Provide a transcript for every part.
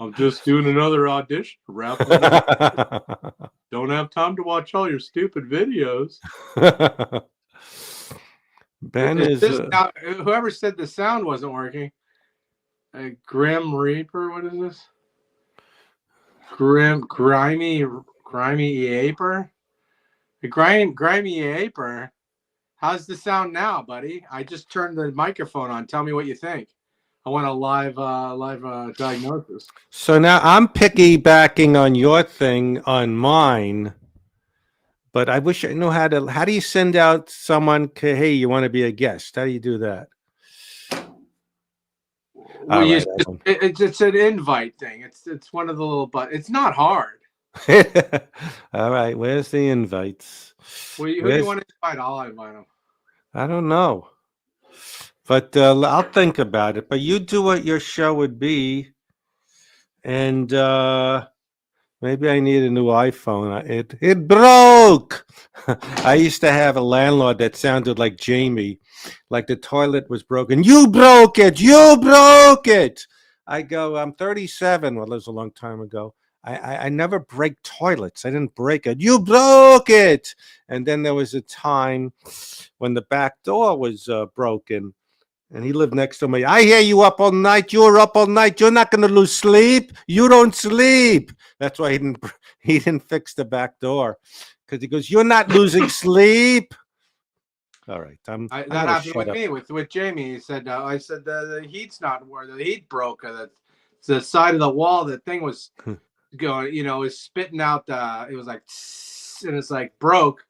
I'm just doing another audition, wrapping it up. Don't have time to watch all your stupid videos. Ben Is is this now, whoever said the sound wasn't working? A Grim Reaper. What is this? Grimy Aper. Grimy Aper. How's the sound now, buddy? I just turned the microphone on. Tell me what you think. I want a live diagnosis. so now I'm piggybacking on your thing on mine, but I wish I knew how to. How do you send out someone? Hey, you want to be a guest? How do you do that? Well, All right. it's an invite thing. It's one of the little but. It's not hard. All right. Where's the invites? Well, who do you Where's want to invite? I'll invite them. I don't know, but I'll think about it. But you do what your show would be, and maybe I need a new iPhone. It broke. I used to have a landlord that sounded like Jamie, like the toilet was broken. You broke it. You broke it. I go. I'm 37. Well, that was a long time ago. I never break toilets. I didn't break it. You broke it. And then there was a time when the back door was broken. And he lived next to me. I hear you up all night. You're up all night. You're not going to lose sleep. You don't sleep. That's why he didn't fix the back door, because he goes, "You're not losing sleep." All right, That happened with me with Jamie. He said, "I said the heat's not where the heat broke. The side of the wall. The thing was going. Was spitting out. It was like, and it's like broke."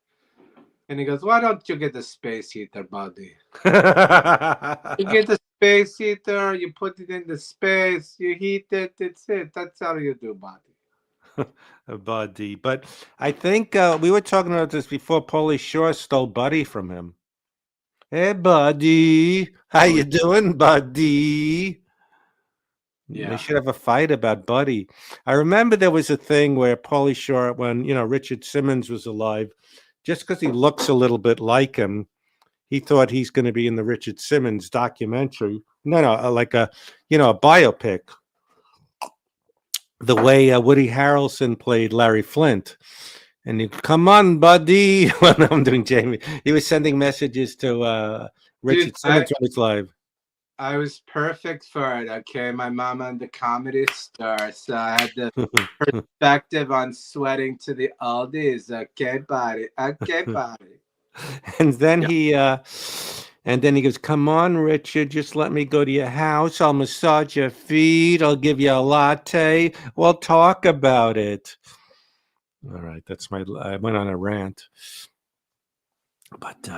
And he goes, "Why don't you get the space heater, buddy? You get the space heater, you put it in the space, you heat it, it's it. That's how you do, buddy." Buddy. But I think we were talking about this before. Paulie Shore stole Buddy from him. Hey, Buddy. How you doing, Buddy? Yeah. They should have a fight about Buddy. I remember there was a thing where Paulie Shore, when Richard Simmons was alive, just because he looks a little bit like him, he thought he's going to be in the Richard Simmons documentary. No, like a biopic. The way Woody Harrelson played Larry Flint. And he, come on, buddy. When I'm doing Jamie, he was sending messages to Richard Simmons when he's live. I was perfect for it. Okay, my mama and the comedy star, so I had the perspective on sweating to the oldies. Okay, buddy. Okay, buddy. And then he goes, "Come on, Richard, just let me go to your house. I'll massage your feet. I'll give you a latte. We'll talk about it." All right, I went on a rant. But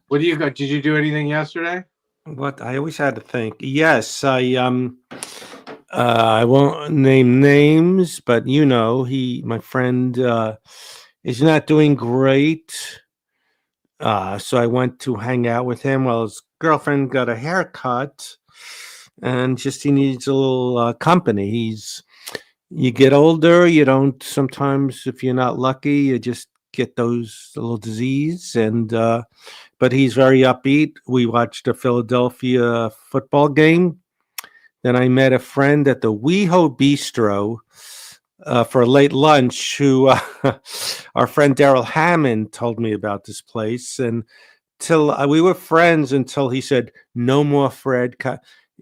what do you got? Did you do anything yesterday? What I always had to think. Yes, I won't name names, but my friend is not doing great. So I went to hang out with him while his girlfriend got a haircut, and just he needs a little company. You get older, you don't. Sometimes, if you're not lucky, you just get those little disease, and but he's very upbeat. We watched a Philadelphia football game. Then I met a friend at the WeHo Bistro for a late lunch, who our friend Daryl Hammond told me about this place. And till we were friends until he said, "No more Fred."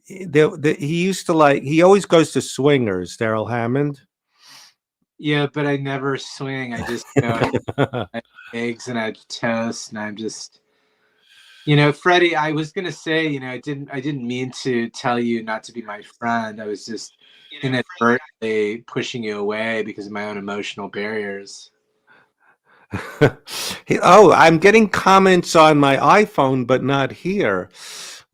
He used to he always goes to swingers, Daryl Hammond. Yeah, but I never swing. I just I have eggs and I have toast, and I'm just, Freddie. I was gonna say, I didn't mean to tell you not to be my friend. I was just inadvertently pushing you away because of my own emotional barriers. Oh, I'm getting comments on my iPhone, but not here.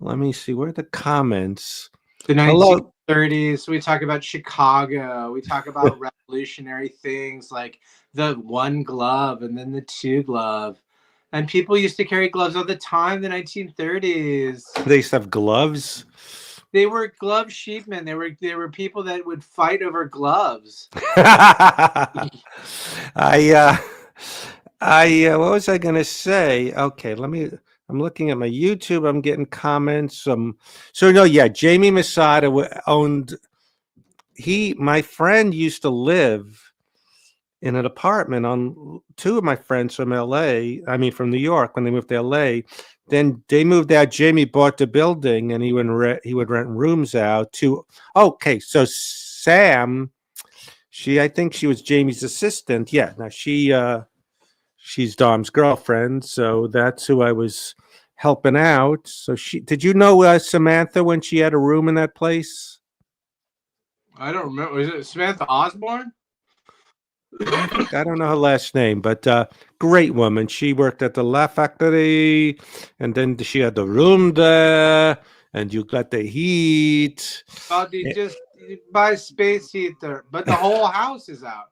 Let me see. Where are the comments? The 1930s. We talk about Chicago. We talk about revolutionary things like the one glove and then the two glove. And people used to carry gloves all the time in the 1930s. They used to have gloves. They were glove sheepmen. They were people that would fight over gloves. What was I gonna say? Okay, I'm looking at my YouTube. I'm getting comments. Jamie Masada owned my friend used to live in an apartment on two of my friends from LA. I mean, from New York when they moved to LA. Then they moved out. Jamie bought the building, and he would rent rooms out to. Okay, so Sam, I think she was Jamie's assistant. Yeah, now she's Dom's girlfriend, so that's who I was helping out. So did you know Samantha when she had a room in that place? I don't remember. Is it Samantha Osborne? I don't know her last name, but great woman. She worked at the Laugh Factory, and then she had the room there, and you got the heat. You just buy space heater, but the whole house is out.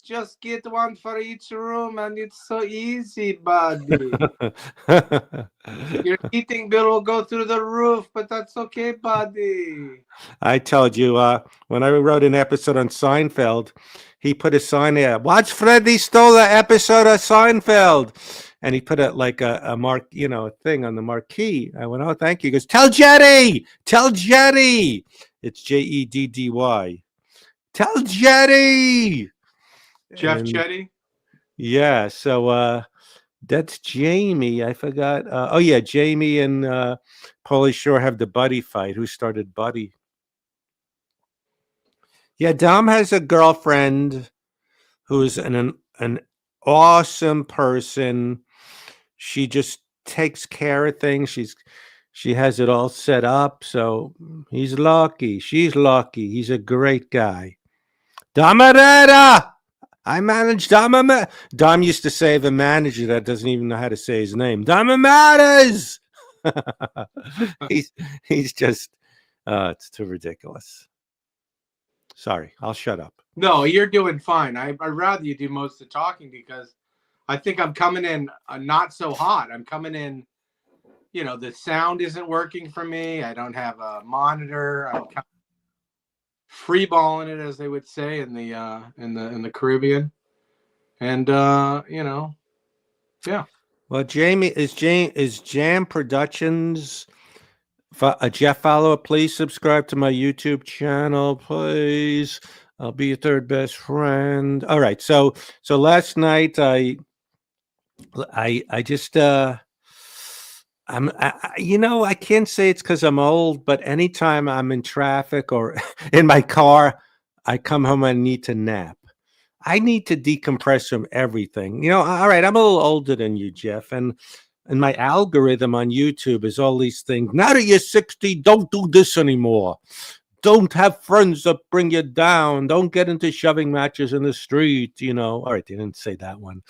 Just get one for each room, and it's so easy, buddy. Your heating bill will go through the roof, but that's okay, buddy. I told you when I wrote an episode on Seinfeld, he put a sign there. Watch Freddie stole an episode of Seinfeld, and he put a mark, a thing on the marquee. I went, oh, thank you. He goes, tell Jetty. It's Jeddy. Tell Jetty. Jeff Chetty. Yeah. So that's Jamie. I forgot. Oh yeah, Jamie and Pauly Shore have the buddy fight. Who started Buddy? Yeah, Dom has a girlfriend who's an awesome person. She just takes care of things. She has it all set up. So he's lucky. She's lucky. He's a great guy. Damaretta! I manage Dom. Dom used to say the manager that doesn't even know how to say his name. Dom Matters. he's just it's too ridiculous. Sorry, I'll shut up. No, you're doing fine. I'd rather you do most of the talking because I think I'm coming in not so hot. I'm coming in, the sound isn't working for me. I don't have a monitor. I'm kind of free balling it, as they would say in the Caribbean. And yeah. Well, Jamie is Jam Productions. Jeff follower, please subscribe to my YouTube channel, please. I'll be your third best friend. All right, so last night I just I can't say it's because I'm old, but anytime I'm in traffic or in my car, I come home and need to nap. I need to decompress from everything. All right, I'm a little older than you, Jeff, and my algorithm on YouTube is all these things. Now that you're 60, don't do this anymore. Don't have friends that bring you down. Don't get into shoving matches in the street, All right, they didn't say that one.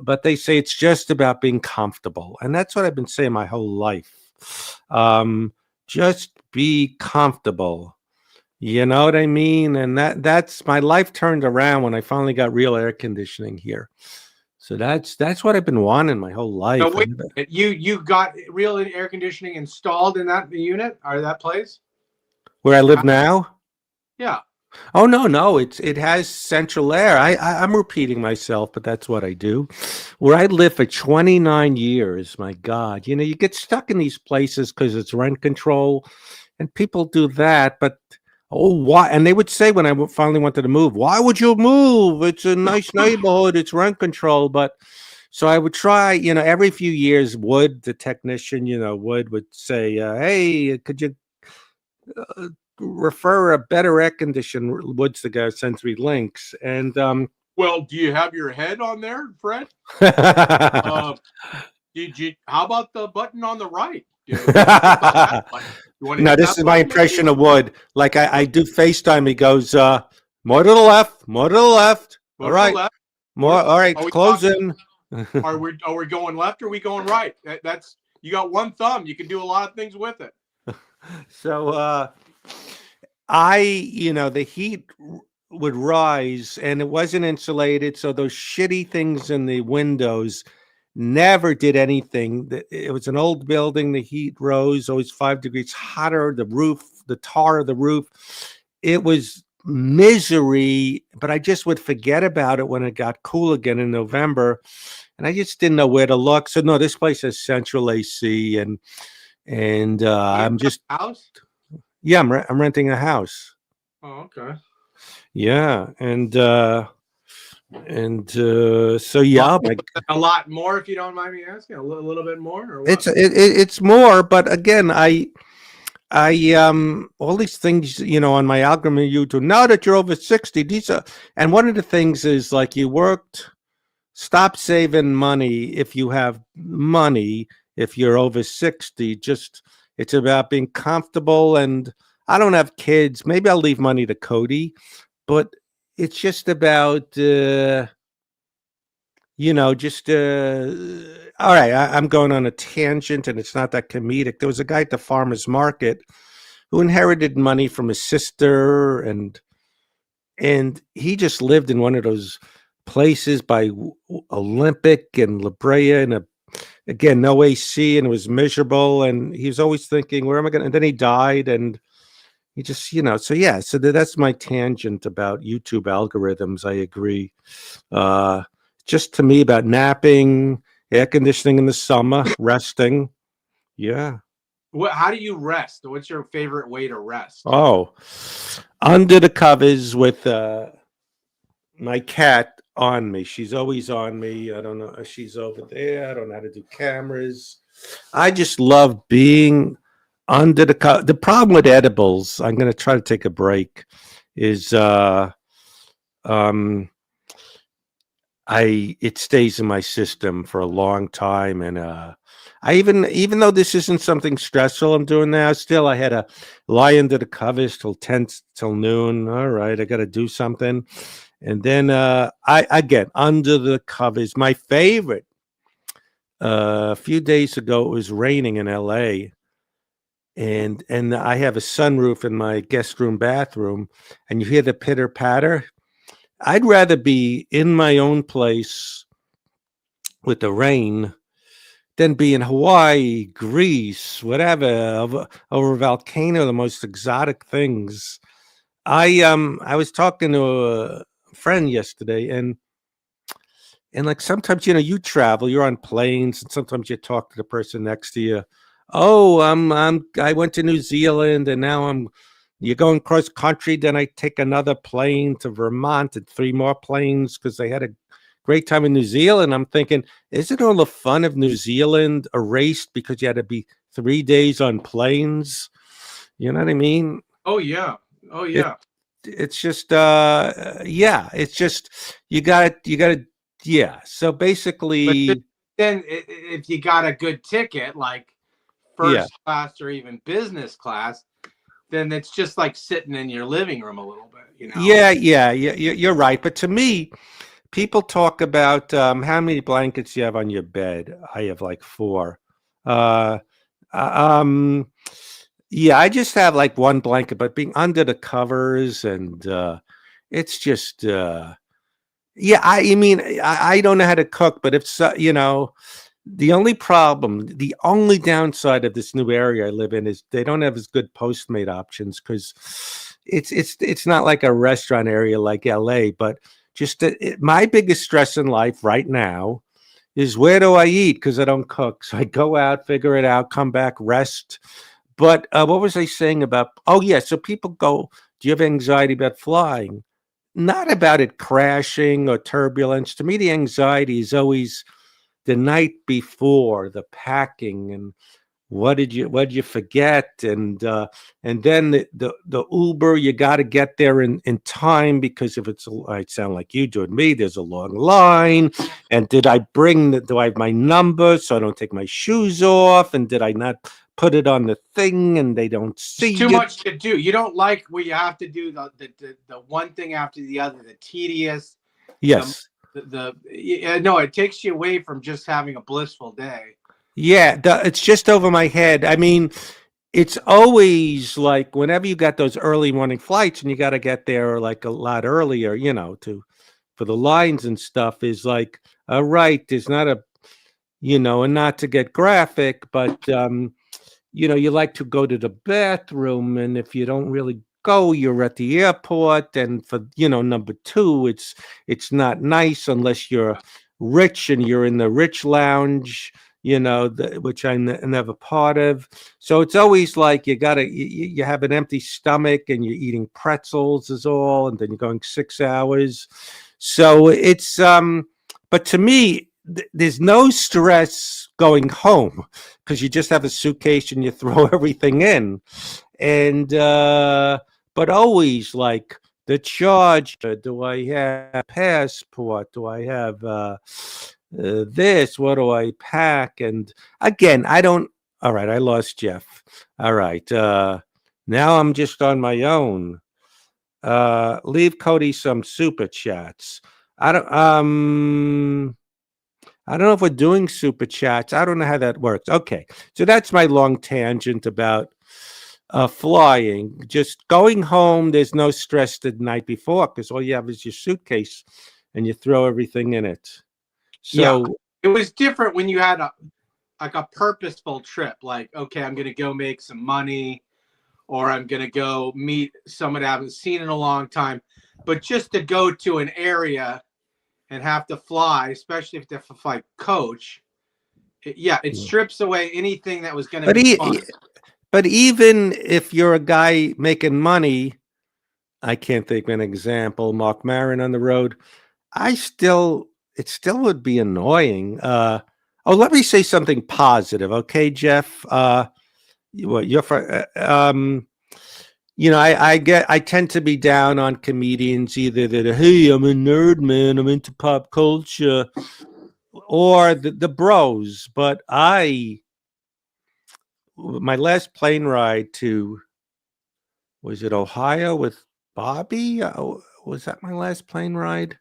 But they say it's just about being comfortable. And that's what I've been saying my whole life. Just be comfortable. You know what I mean? And that's my life turned around when I finally got real air conditioning here. So that's what I've been wanting my whole life. So wait, you got real air conditioning installed in that unit or that place? Where I live now? Yeah. Oh no, it has central air. I'm repeating myself, but that's what I do. Where I lived for 29 years, my God, you get stuck in these places because it's rent control, and people do that. But why? And they would say when I finally wanted to move, why would you move? It's a nice neighborhood. It's rent control. But so I would try, every few years, Wood, the technician, would say, hey, could you refer a better air conditioner? Wood's the guy who sends me links. And well, do you have your head on there, Fred? Did you? How about the button on the right? No, this is my impression of Wood. Like I do FaceTime. He goes, more to the left, more to the left. All right, more. All right, closing. Are we going left or are we going right? That's you got one thumb. You can do a lot of things with it. So the heat would rise and it wasn't insulated. So those shitty things in the windows never did anything. It was an old building. The heat rose, always 5 degrees hotter. The roof, the tar of the roof, it was misery. But I just would forget about it when it got cool again in November, and I just didn't know where to look. So no, this place has central AC, and I'm just house. Yeah, I'm renting a house. Oh, okay. Yeah, so yeah, A lot more, if you don't mind me asking, a little bit more, or what? it's more, but again, I all these things, on my algorithm YouTube. Now that you're over 60, these are, and one of the things is like you worked. Stop saving money if you have money. If you're over 60, just it's about being comfortable. And I don't have kids. Maybe I'll leave money to Cody, but it's just about just all right. I'm going on a tangent, and it's not that comedic. There was a guy at the farmer's market who inherited money from his sister, and he just lived in one of those places by Olympic and La Brea, and again, no AC, and it was miserable. And he was always thinking, where am I going? And then he died, and he just, so yeah, so that's my tangent about YouTube algorithms. I agree. Just to me about napping, air conditioning in the summer, resting. Yeah. How do you rest? What's your favorite way to rest? Oh, under the covers with my cat on me. She's always on me. I don't know. She's over there. I don't know how to do cameras. I just love being under the cover. The problem with edibles, I'm going to try to take a break, is it stays in my system for a long time. And I even though this isn't something stressful I'm doing now, still I had to lie under the covers till noon. All right, I got to do something. And then I get under the covers. My favorite. A few days ago, it was raining in LA, and I have a sunroof in my guest room bathroom, and you hear the pitter patter. I'd rather be in my own place with the rain than be in Hawaii, Greece, whatever, over a volcano, the most exotic things. I was talking to a friend yesterday, and like sometimes you travel, you're on planes, and sometimes you talk to the person next to you. Oh, I went to New Zealand, and now you're going cross country. Then I take another plane to Vermont and 3 more planes because they had a great time in New Zealand. I'm thinking, isn't all the fun of New Zealand erased because you had to be 3 days on planes? You know what I mean? Oh yeah. It's just yeah. It's just you got to. Yeah. So basically, but then if you got a good ticket, like first class or even business class, then it's just like sitting in your living room a little bit, Yeah. You're right. But to me, people talk about how many blankets you have on your bed. I have like 4. Yeah, I just have like 1 blanket, but being under the covers, and it's just yeah, I mean, I don't know how to cook, but if so, the only downside of this new area I live in is they don't have as good Postmate options because it's not like a restaurant area like LA. But just my biggest stress in life right now is, where do I eat? Because I don't cook, so I go out, figure it out, come back, rest. But what was I saying about? Oh yeah, so people go, do you have anxiety about flying? Not about it crashing or turbulence. To me, the anxiety is always the night before, the packing, and what did you forget, and then the Uber, you got to get there in time, because if I sound like you do with me, there's a long line, and do I have my number so I don't take my shoes off, and did I not put it on the thing and they don't see too much to do. You don't like where you have to do the one thing after the other, the tedious. Yes. No, it takes you away from just having a blissful day. Yeah, it's just over my head. I mean, it's always like whenever you got those early morning flights and you got to get there like a lot earlier, for the lines and stuff, is like, all right, there's not a, and not to get graphic, but you like to go to the bathroom, and if you don't really go, you're at the airport, and for number 2, it's not nice unless you're rich and you're in the rich lounge, which I'm never part of. So it's always like you have an empty stomach and you're eating pretzels is all, and then you're going 6 hours. So it's but to me, there's no stress going home because you just have a suitcase and you throw everything in, and but always like the charge. Do I have a passport? Do I have this? What do I pack? And again, I don't. All right, I lost Jeff. All right, now I'm just on my own. Leave Cody some super chats. I don't know if we're doing super chats. I don't know how that works. Okay, so that's my long tangent about flying. Just going home, there's no stress the night before because all you have is your suitcase and you throw everything in it. So it was different when you had a purposeful trip. Like, okay, I'm gonna go make some money, or I'm gonna go meet someone I haven't seen in a long time. But just to go to an area and have to fly, especially if they have to fly coach, it strips away anything that was going to be fun. But even if you're a guy making money, I can't think of an example. Mark Maron on the road, it still would be annoying. Let me say something positive, okay, Jeff? I tend to be down on comedians either that, hey, I'm a nerd, man, I'm into pop culture, or the bros. But my last plane ride to, was it Ohio with Bobby? Was that my last plane ride?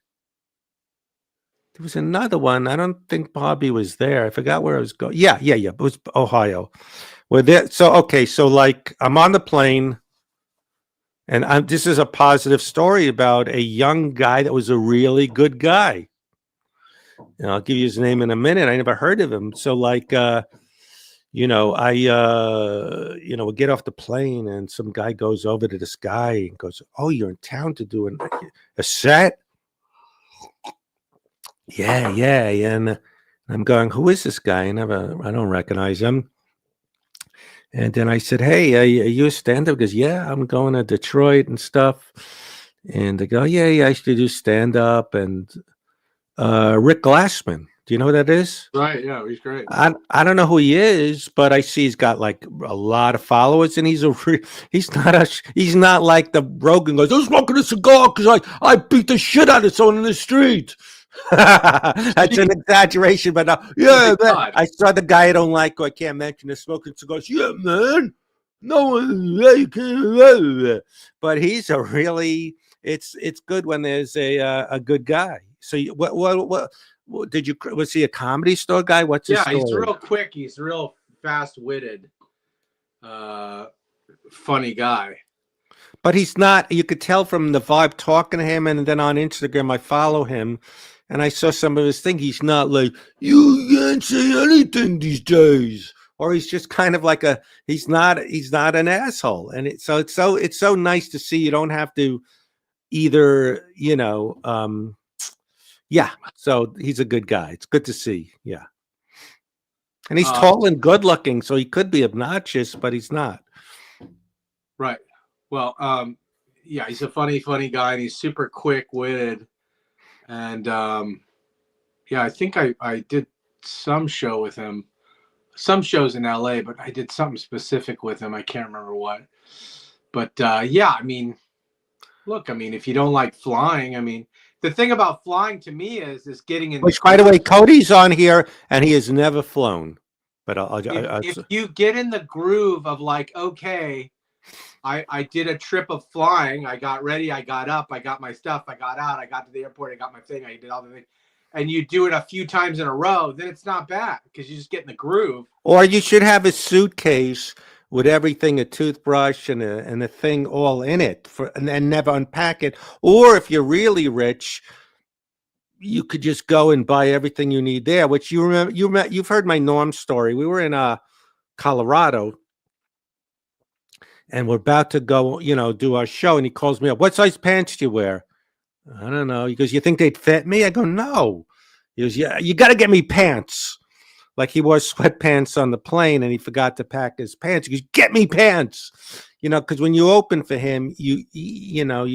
There was another one. I don't think Bobby was there. I forgot where I was going. Yeah. It was Ohio. So like I'm on the plane. And this is a positive story about a young guy that was a really good guy. And I'll give you his name in a minute. I never heard of him. So like, we get off the plane and some guy goes over to this guy and goes, "Oh, you're in town to do a set?" Yeah. And I'm going, "Who is this guy?" I don't recognize him. And then I said, "Hey, are you a stand-up?" He goes, "Yeah, I'm going to Detroit and stuff." And they go, "Yeah, I used to do stand-up." And Rick Glassman, do you know who that is? Right, yeah, he's great. I don't know who he is, but I see he's got like a lot of followers, and he's not like the Rogan goes, "I'm smoking a cigar because I beat the shit out of someone in the street." That's an exaggeration, but man, I saw the guy I don't like who I can't mention is smoking cigars. Yeah, man. No one, but he's a really. It's good when there's a good guy. So what was he a Comedy Store guy? What's his story? He's real quick. He's real fast-witted, funny guy. But he's not. You could tell from the vibe talking to him, and then on Instagram I follow him. And I saw some of his thing. He's not like, "You can't say anything these days," or he's just kind of like he's not an asshole. And it's so nice to see. You don't have to either, So he's a good guy. It's good to see. Yeah. And he's tall and good looking, so he could be obnoxious, but he's not. Right. Well, he's a funny guy, and he's super quick-witted. And I think I did some show with him, some shows in LA, but I did something specific with him. I can't remember what. But if you don't like flying, the thing about flying to me is getting in. Which, by the way, Cody's on here and he has never flown. But if you get in the groove of like, okay, I did a trip of flying. I got ready. I got up. I got my stuff. I got out. I got to the airport. I got my thing. I did all the things. And you do it a few times in a row, then it's not bad because you just get in the groove. Or you should have a suitcase with everything, a toothbrush and a thing all in it, and never unpack it. Or if you're really rich, you could just go and buy everything you need there. Which you've heard my Norm story. We were in Colorado. And we're about to go, do our show. And he calls me up. "What size pants do you wear?" "I don't know." He goes, "You think they'd fit me?" I go, "No." He goes, "Yeah, you got to get me pants." Like he wore sweatpants on the plane and he forgot to pack his pants. He goes, "Get me pants," because when you open for him, you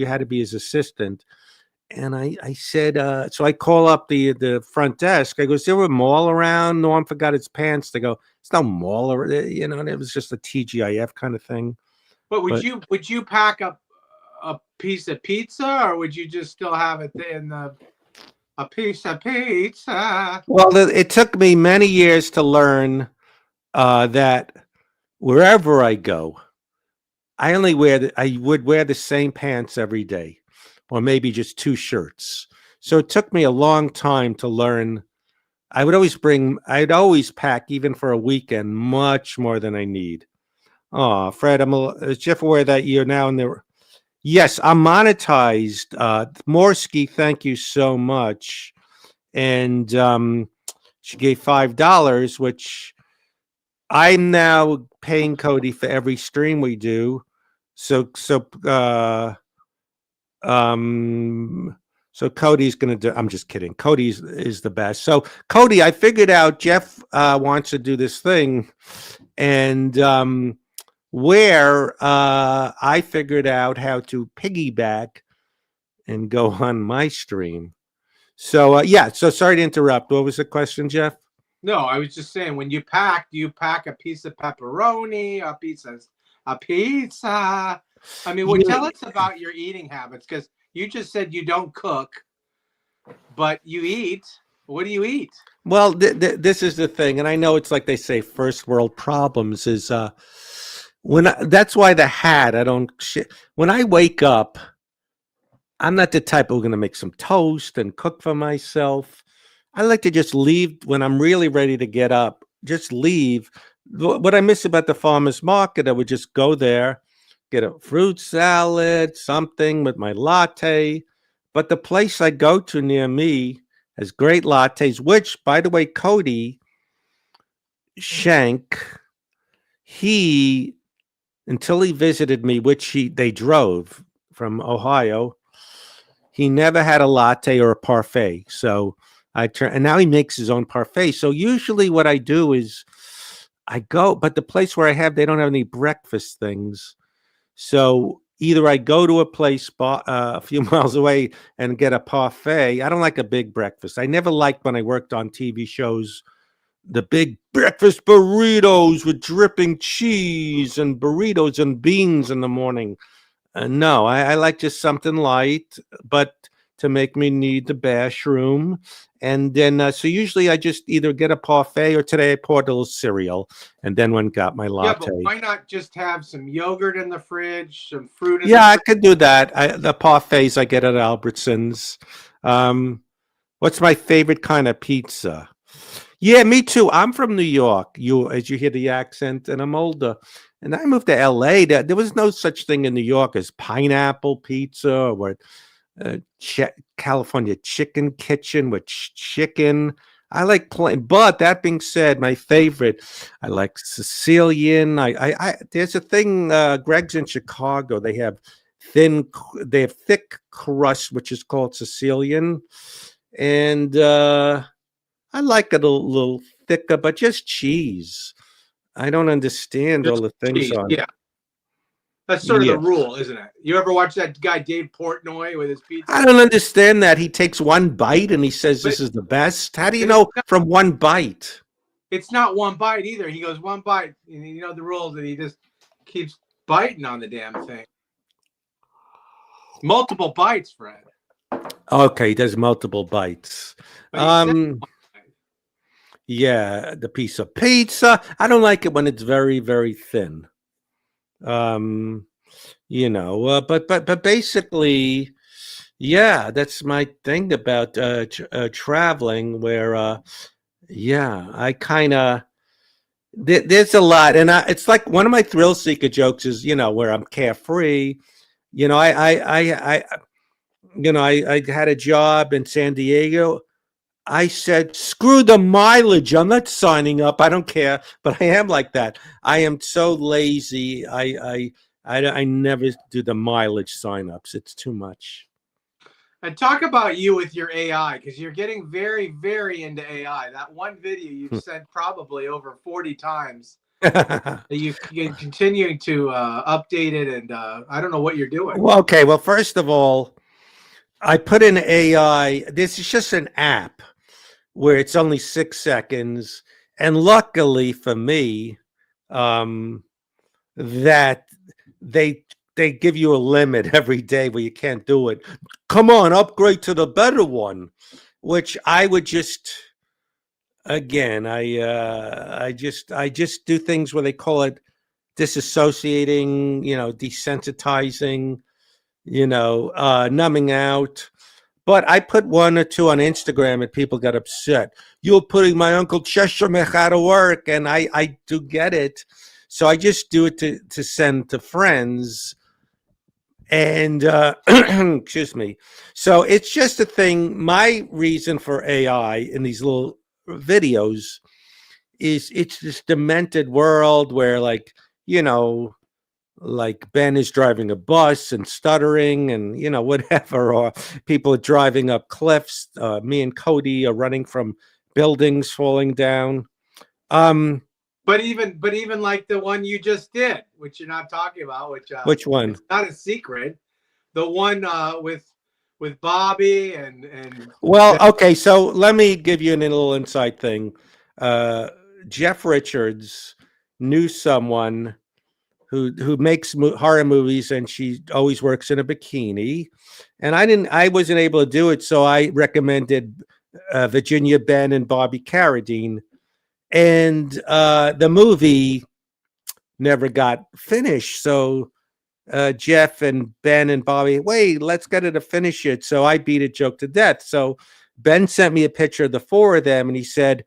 had to be his assistant. And I said, so I call up the front desk. I go, "Is there a mall around?" Norm forgot his pants. They go, "It's no mall," and it was just a TGIF kind of thing. But would you pack up a piece of pizza, or would you just still have it in a piece of pizza? Well, it took me many years to learn that wherever I go, I would wear the same pants every day, or maybe just 2 shirts. So it took me a long time to learn. I'd always pack, even for a weekend, much more than I need. Oh, Fred, is Jeff aware that you're now in the? Yes, I'm monetized. Morsky, thank you so much. And she gave $5, which I'm now paying Cody for every stream we do. So Cody's gonna do. I'm just kidding. Cody is the best. So Cody, I figured out Jeff wants to do this thing, and where I figured out how to piggyback and go on my stream. So so sorry to interrupt. What was the question, Jeff? No, I was just saying, when you pack, do you pack a piece of pepperoni, a pizza? I mean, tell us about your eating habits, because you just said you don't cook, but you eat. What do you eat? Well, this is the thing, and I know it's like they say, first world problems is that's why the hat. When I wake up, I'm not the type who's going to make some toast and cook for myself. I like to just leave when I'm really ready to get up. Just leave. What I miss about the farmer's market, I would just go there, get a fruit salad, something with my latte. But the place I go to near me has great lattes, which, by the way, Cody Shank, until he visited me, they drove from Ohio, he never had a latte or a parfait. So and now he makes his own parfait. So usually what I do is I go, but the place where they don't have any breakfast things. So either I go to a place a few miles away and get a parfait. I don't like a big breakfast. I never liked, when I worked on TV shows, the big breakfast burritos with dripping cheese and burritos and beans in the morning. No, I like just something light, but to make me need the bash room. And then, so usually I just either get a parfait, or today I poured a little cereal and then went and got my latte. Yeah, but why not just have some yogurt in the fridge, some fruit in I could do that. The parfaits I get at Albertsons. What's my favorite kind of pizza? Yeah, me too. I'm from New York. As you hear the accent, and I'm older. And I moved to LA. There was no such thing in New York as pineapple pizza, or California chicken kitchen with chicken. I like plain. But that being said, my favorite, I like Sicilian. There's a thing. Greg's in Chicago. They have thick crust, which is called Sicilian, and I like it a little thicker, but just cheese. I don't understand just all the things cheese, on. Yeah, that's sort of the rule, isn't it? You ever watch that guy Dave Portnoy with his pizza? I don't understand that. He takes one bite and he says this is the best. How do you know from one bite? It's not one bite either. He goes one bite, and you know the rules, and he just keeps biting on the damn thing. Multiple bites, Fred. Okay, he does multiple bites. Yeah, the piece of pizza. I don't like it when it's very, very thin. But basically, yeah, that's my thing about traveling. Where, I kind of there's a lot, and it's like one of my thrill seeker jokes is where I'm carefree. I had a job in San Diego. I said, screw the mileage. I'm not signing up. I don't care. But I am like that. I am so lazy. I never do the mileage signups. It's too much. And talk about you with your AI, because you're getting very, very into AI. That one video you've sent probably over 40 times. You're continuing to update it, and I don't know what you're doing. Well, okay. Well, first of all, I put in AI. This is just an app where it's only 6 seconds, and luckily for me, um, that they give you a limit every day where you can't do it. Come on, upgrade to the better one, which I would just again, I just do things where they call it disassociating, desensitizing, numbing out. But I put one or two on Instagram and people got upset. You're putting my Uncle Cheshire out of work, and I do get it. So I just do it to send to friends. And excuse me. So it's just a thing. My reason for AI in these little videos is it's this demented world where, you know, like Ben is driving a bus and stuttering and whatever, or people are driving up cliffs. Me and Cody are running from buildings falling down. But even like the one you just did, which you're not talking about, Which one? it's not a secret. The one with Bobby and Well, okay, so let me give you a little inside thing. Jeff Richards knew someone who makes horror movies, and she always works in a bikini. And I wasn't able to do it, so I recommended Virginia Ben and Bobby Carradine, and the movie never got finished. So Jeff and Ben and Bobby, wait, let's get her to finish it. So I beat a joke to death. So Ben sent me a picture of the four of them, and he said,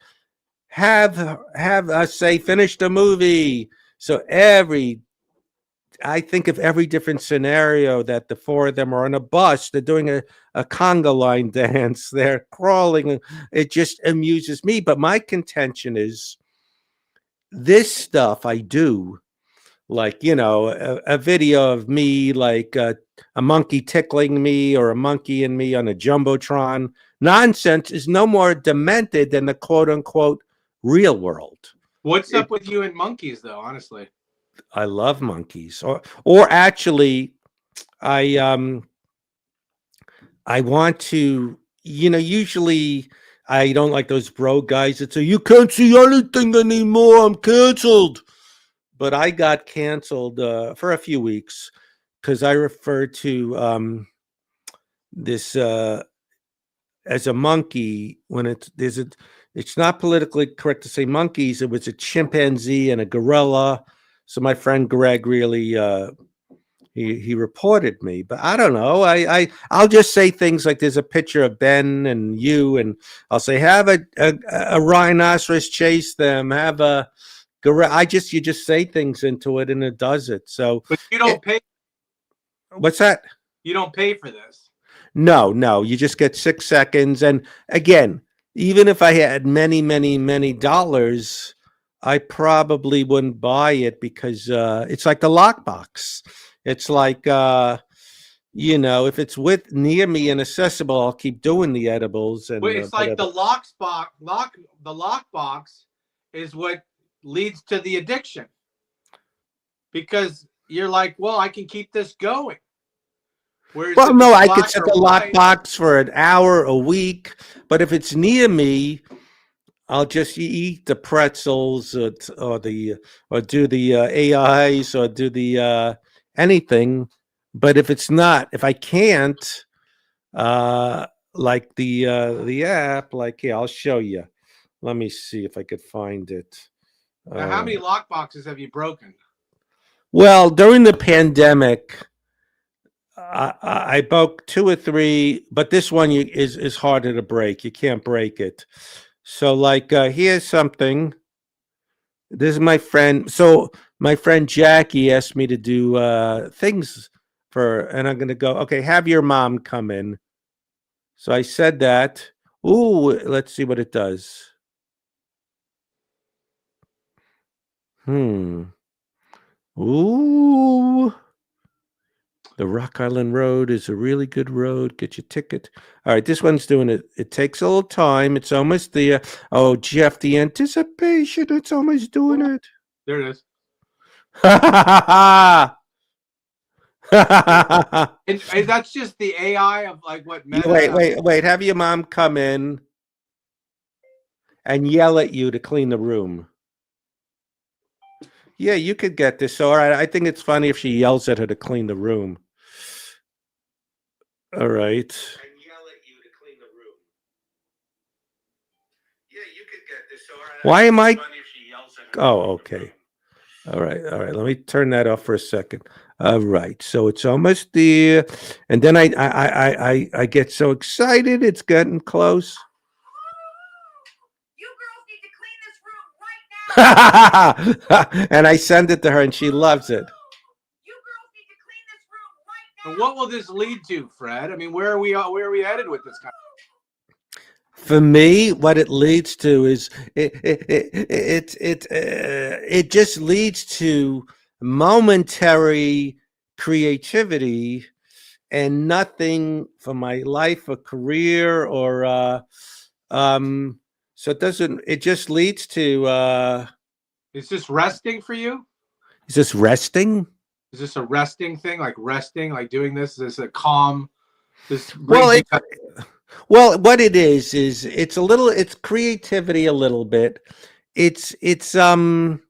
"Have us say finish the movie." So I think of every different scenario that the four of them are on a bus. They're doing a conga line dance. They're crawling. It just amuses me. But my contention is this stuff I do, like, a video of me, like a monkey tickling me or a monkey and me on a Jumbotron. Nonsense is no more demented than the quote unquote real world. What's up with you and monkeys, though? Honestly, I love monkeys, or actually, I want to, usually I don't like those bro guys that say you can't see anything anymore. I'm canceled. But I got canceled for a few weeks because I referred to this as a monkey when it's not politically correct to say monkeys. It was a chimpanzee and a gorilla. So my friend Greg really he reported me, but I don't know. I'll just say things like there's a picture of Ben and you, and I'll say have a rhinoceros chase them, have a gorilla. You just say things into it and it does it. So, but you don't pay. What's that? You don't pay for this. No, you just get 6 seconds. And again, even if I had many, many, many dollars, I probably wouldn't buy it because it's like the lockbox. It's like, if it's near me and accessible, I'll keep doing the edibles. And Well, it's like the lockbox is what leads to the addiction, because you're like, well, I can keep this going. Whereas no, I could set the lockbox for an hour a week, but if it's near me, I'll just eat the pretzels or do the AIs or do the anything. But if I can't, like the app, like, yeah, I'll show you. Let me see if I could find it. Now, how many lockboxes have you broken? Well, during the pandemic, I broke 2 or 3, but this one is harder to break. You can't break it. So, like, here's something. This is my friend. So, my friend Jackie asked me to do things and I'm going to go, okay, have your mom come in. So I said that. Ooh, let's see what it does. Ooh. The Rock Island Road is a really good road. Get your ticket. All right, this one's doing it. It takes a little time. It's almost there. Oh, Jeff, the anticipation. It's almost doing it. There it is. And that's just the AI of like what Meta. Wait. Have your mom come in and yell at you to clean the room. Yeah, you could get this. So, all right, I think it's funny if she yells at her to clean the room. All right. And yell at you to clean the room. Yeah, you could get this. So, all right, why am I? Oh, okay. All right. Let me turn that off for a second. All right. So it's almost there, and then I get so excited. It's getting close. You girls need to clean this room right now. And I send it to her, and she loves it. You girls need to clean this room right now. And what will this lead to, Fred? I mean, where are we headed with this kind of? For me, what it leads to is it just leads to momentary creativity and nothing for my life or career or so it just leads to is this resting for you? Is this resting? Is this a resting thing? Like resting, like doing this? Is this a calm? Well, what it is it's creativity a little bit. It's kind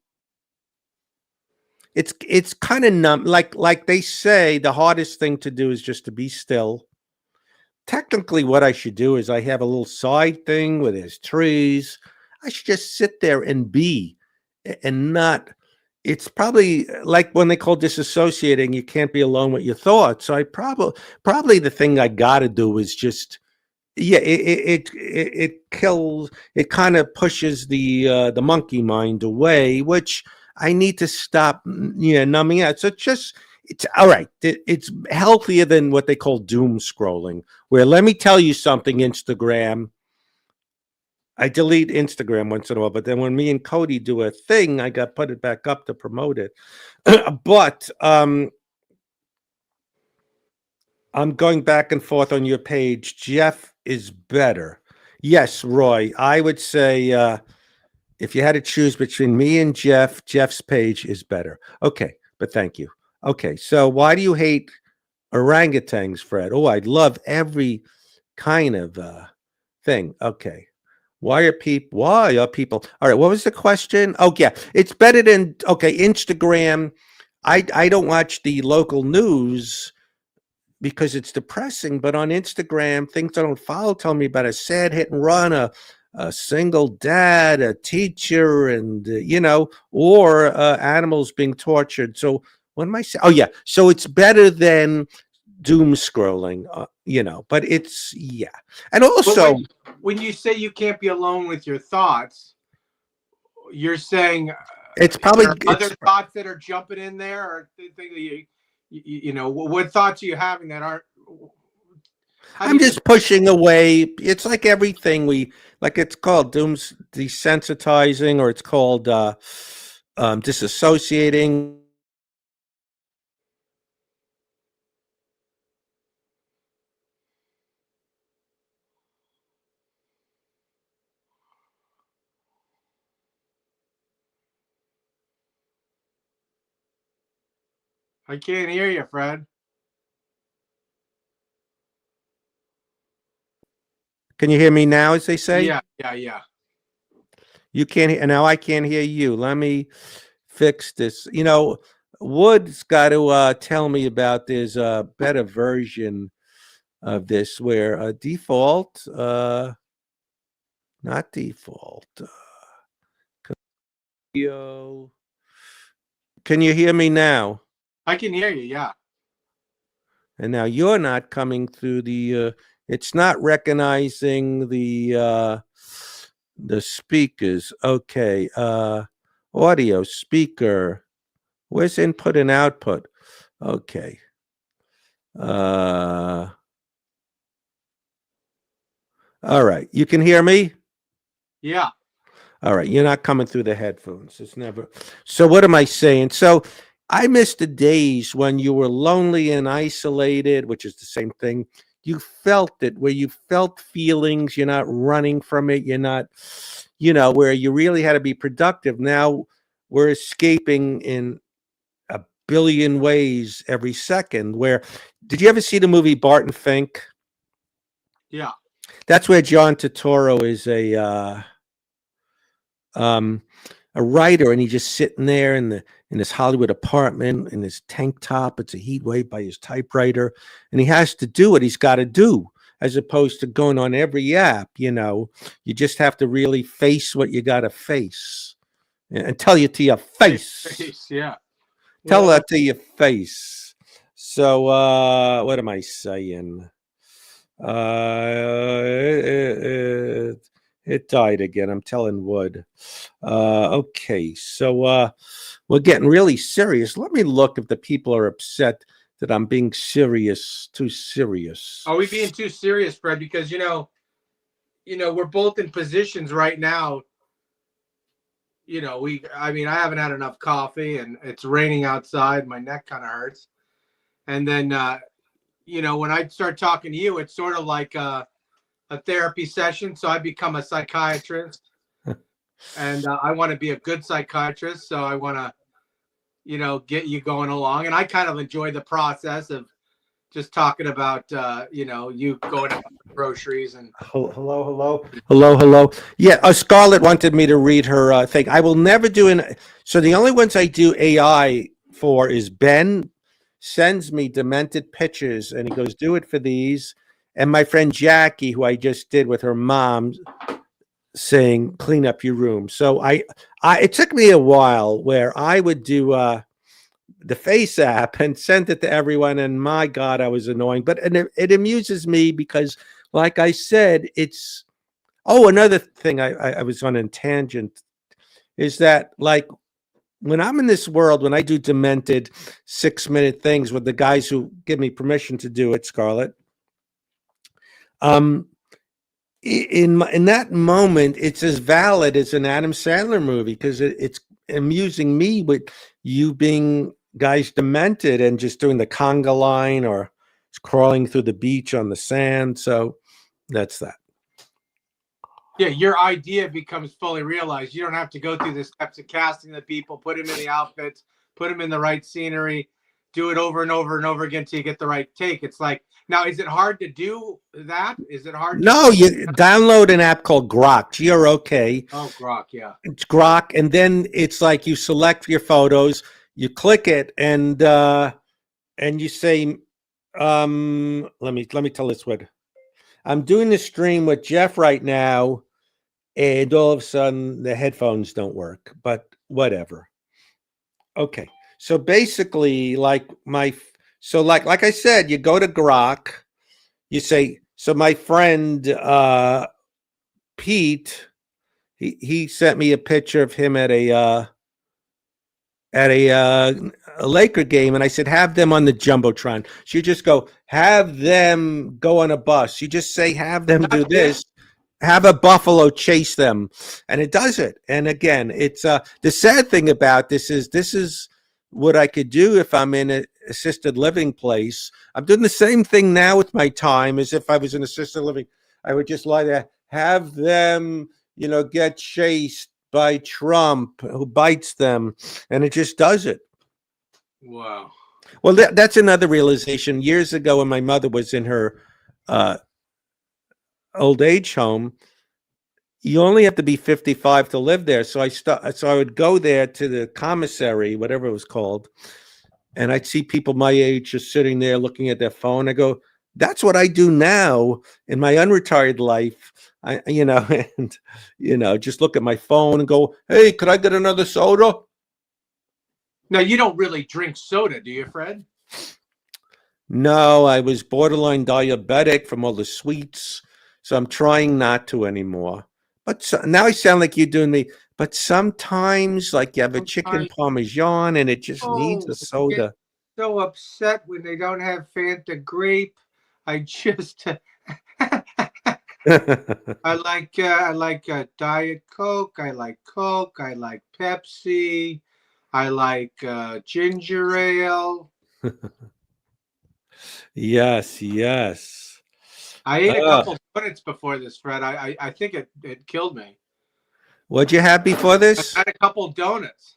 of numb. Like they say, the hardest thing to do is just to be still. Technically, what I should do is I have a little side thing where there's trees. I should just sit there and be, and not. It's probably like when they call disassociating. You can't be alone with your thoughts. So I probably the thing I got to do is just. Yeah, it kills. It kind of pushes the monkey mind away, which I need to stop. Numbing out. So it's all right. It's healthier than what they call doom scrolling. Where let me tell you something, Instagram. I delete Instagram once in a while, but then when me and Cody do a thing, I got put it back up to promote it. But I'm going back and forth on your page. Jeff is better. Yes, Roy, I would say if you had to choose between me and Jeff, Jeff's page is better. Okay, but thank you. Okay, so why do you hate orangutans, Fred? Oh, I'd love every kind of thing. Okay. Why are people? All right, what was the question? Oh, yeah, it's better than, Instagram. I don't watch the local news because it's depressing, but on Instagram, things I don't follow tell me about a sad hit and run, a single dad, a teacher, and, or animals being tortured. So what am I saying? Oh, yeah. So it's better than doom scrolling, but it's, yeah. And also, when you say you can't be alone with your thoughts, you're saying it's probably other thoughts that are jumping in there, or what thoughts are you having that aren't? I'm just pushing away. It's like everything it's called dooms desensitizing, or it's called disassociating. I can't hear you, Fred. Can you hear me now, as they say? Yeah. You can't hear, now I can't hear you. Let me fix this. Wood's got to tell me about there's a better version of this where default, not default. Can you hear me now? I can hear you, yeah. And now you're not coming through the it's not recognizing the speakers. Okay. Audio speaker. Where's input and output? Okay. All right. You can hear me? Yeah. All right. You're not coming through the headphones. It's never. So what am I saying? So I miss the days when you were lonely and isolated, which is the same thing. You felt it, where you felt feelings. You're not running from it. You're not, where you really had to be productive. Now we're escaping in a billion ways every second. Where did you ever see the movie Barton Fink? Yeah. That's where John Turturro is um, a writer, and he's just sitting there in his Hollywood apartment in his tank top. It's a heat wave by his typewriter, and he has to do what he's got to do, as opposed to going on every app. You just have to really face what you got to face, and tell you to your face. Yeah. Tell that to your face. So, what am I saying? It died again. I'm telling Wood. Okay, so we're getting really serious. Let me look if the people are upset that I'm being too serious. Are we being too serious, Fred? Because we're both in positions right now. I haven't had enough coffee, and it's raining outside. My neck kind of hurts, and then when I start talking to you, it's sort of like a therapy session. So I become a psychiatrist, and I want to be a good psychiatrist. So I want to, get you going along. And I kind of enjoy the process of just talking about, you going to groceries and. Hello. Yeah, Scarlett wanted me to read her thing. I will never do so the only ones I do AI for is Ben sends me demented pictures, and he goes, do it for these. And my friend Jackie, who I just did with her mom, saying, clean up your room. So it took me a while where I would do the Face app and send it to everyone. And my God, I was annoying. But it amuses me because, like I said, it's, another thing I was on a tangent is that, like, when I'm in this world, when I do demented 6-minute things with the guys who give me permission to do it, Scarlett, in that moment, it's as valid as an Adam Sandler movie because it's amusing me with you being guys demented and just doing the conga line or crawling through the beach on the sand. So that's that. Yeah, your idea becomes fully realized. You don't have to go through the steps of casting the people, put them in the outfits, put them in the right scenery, do it over and over and over again till you get the right take. It's like, now, is it hard to do that? Is it hard? No, you download an app called Grok, Grok. Oh, Grok, yeah. It's Grok, and then it's like you select your photos, you click it, and you say, let me tell this what. I'm doing the stream with Jeff right now, and all of a sudden the headphones don't work, but whatever. Okay. So basically, like I said, you go to Grok, you say, so my friend Pete, he sent me a picture of him at a Laker game, and I said, have them on the Jumbotron. So you just go, have them go on a bus. You just say, have them do this. Have a buffalo chase them, and it does it. And again, it's the sad thing about this is what I could do if I'm in an assisted living place. I'm doing the same thing now with my time as if I was in assisted living. I would just lie there, have them, get chased by Trump, who bites them, and it just does it. Wow. Well, that's another realization. Years ago, when my mother was in her old age home, you only have to be 55 to live there. So I would go there to the commissary, whatever it was called, and I'd see people my age just sitting there looking at their phone. I go, that's what I do now in my unretired life. Just look at my phone and go, hey, could I get another soda? Now, you don't really drink soda, do you, Fred? No, I was borderline diabetic from all the sweets. So I'm trying not to anymore. But now I sound like you're doing me. But sometimes, like, you have a chicken parmesan and it just needs a soda. So upset when they don't have Fanta grape. I just I like Diet Coke. I like Coke. I like Pepsi. I like ginger ale. Yes, yes. I ate a couple donuts before this, Fred. I think it killed me. What'd you have before I this? had a couple donuts.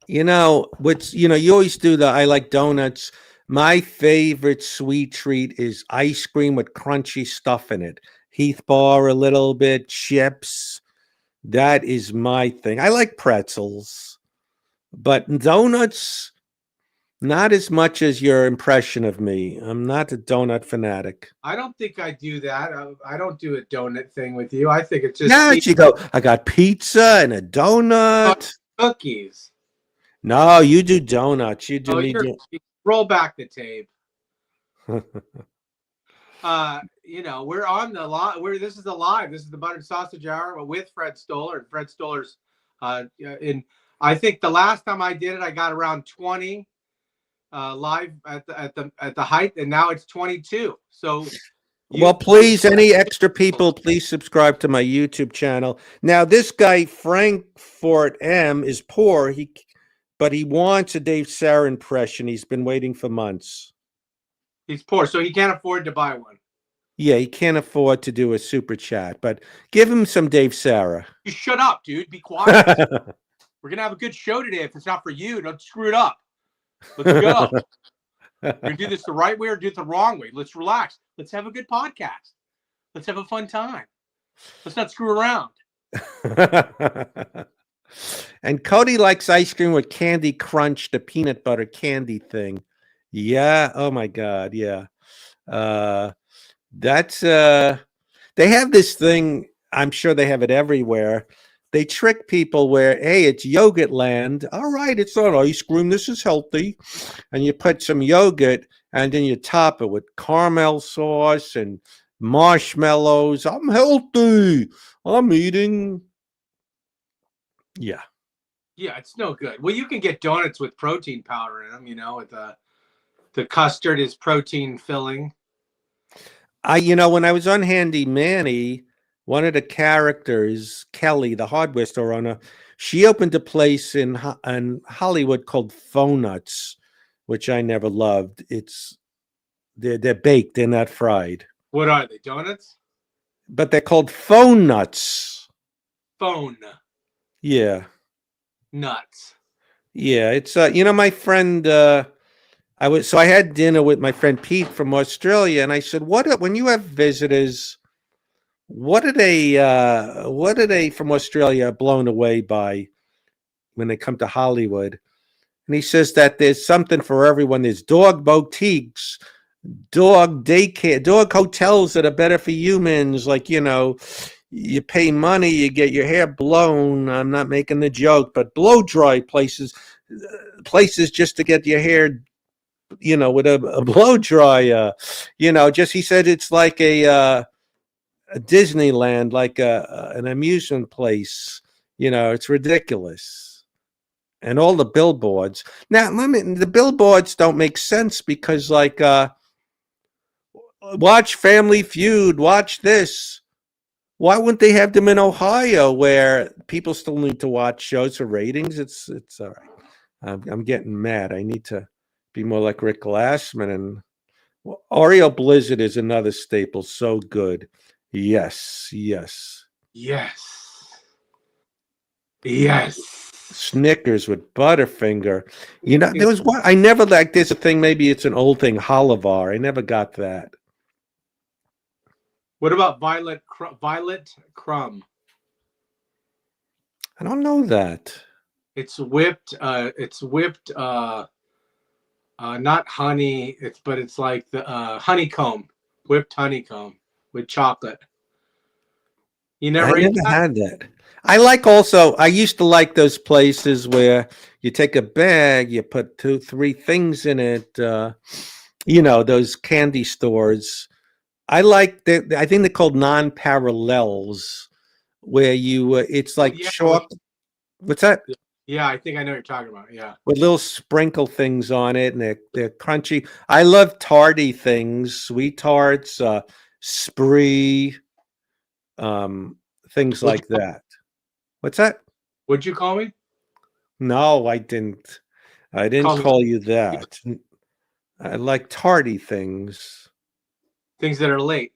You know, you always do the I like donuts. My favorite sweet treat is ice cream with crunchy stuff in it. Heath bar a little bit, chips. That is my thing. I like pretzels, but donuts, not as much as your impression of me. I'm not a donut fanatic. I don't think I do that. I don't do a donut thing with you. I think it's just Yes, you go, I got pizza and a donut. cookies. No, you do donuts. You do Oh, me. roll back the tape. We're on the live. This is the live. This is the Buttered Sausage Hour with Fred Stoller. And Fred Stoller's I think the last time I did it, I got around 20 live at the height, and now it's 22. So well, please, any extra people, please subscribe to my YouTube channel. Now, this guy Frankfort M is poor. But he wants a Dave Sarah impression. He's been waiting for months. He's poor, so he can't afford to buy one. Yeah, he can't afford to do a super chat, but give him some Dave Sarah. You shut up, dude. Be quiet. We're gonna have a good show today. If it's not for you, don't screw it up. Let's go. We're gonna do this the right way or do it the wrong way. Let's relax. Let's have a good podcast. Let's have a fun time. Let's not screw around. And Cody likes ice cream with Candy Crunch, the peanut butter candy thing. Yeah. Oh my God. Yeah. That's they have this thing. I'm sure they have it everywhere. They trick people where, hey, it's yogurt land. All right, it's not ice cream. This is healthy. And you put some yogurt and then you top it with caramel sauce and marshmallows. I'm healthy. I'm eating. Yeah. Yeah, it's no good. Well, you can get donuts with protein powder in them, with the custard is protein filling. When I was on Handy Manny, one of the characters, Kelly, the hardware store owner, she opened a place in Hollywood called Phonuts, which I never loved. They're baked, they're not fried. What are they? Donuts? But they're called Phonuts. Phone. Yeah. Nuts. Yeah, it's my friend. I had dinner with my friend Pete from Australia, and I said, when you have visitors, what are they from Australia blown away by when they come to Hollywood? And he says that there's something for everyone. There's dog boutiques, dog daycare, dog hotels that are better for humans. Like, you pay money, you get your hair blown. I'm not making the joke, but blow dry places just to get your hair, with a blow dry. He said it's like a Disneyland, like an amusement place. It's ridiculous. And all the billboards. Now, the billboards don't make sense because, like, watch Family Feud, watch this. Why wouldn't they have them in Ohio where people still need to watch shows for ratings? It's all right. I'm getting mad. I need to be more like Rick Glassman. And Oreo Blizzard is another staple. So good. Yes. Snickers with Butterfinger. There was one I never liked. There's a thing. Maybe it's an old thing. Holivar. I never got that. What about Violet Crumb? I don't know that. It's whipped. Not honey. It's like the honeycomb, whipped honeycomb with chocolate. You never had that. I used to like those places where you take a bag, you put 2-3 things in it. Those candy stores. I think they're called non-parallels, where it's like chalk. What's that? Yeah, I think I know what you're talking about. Yeah, with little sprinkle things on it, and they're crunchy. I love tarty things, sweet tarts, spree, things like that. What's that? What'd you call me? No, I didn't. I didn't Call me call you that. I like tardy things. things that are late.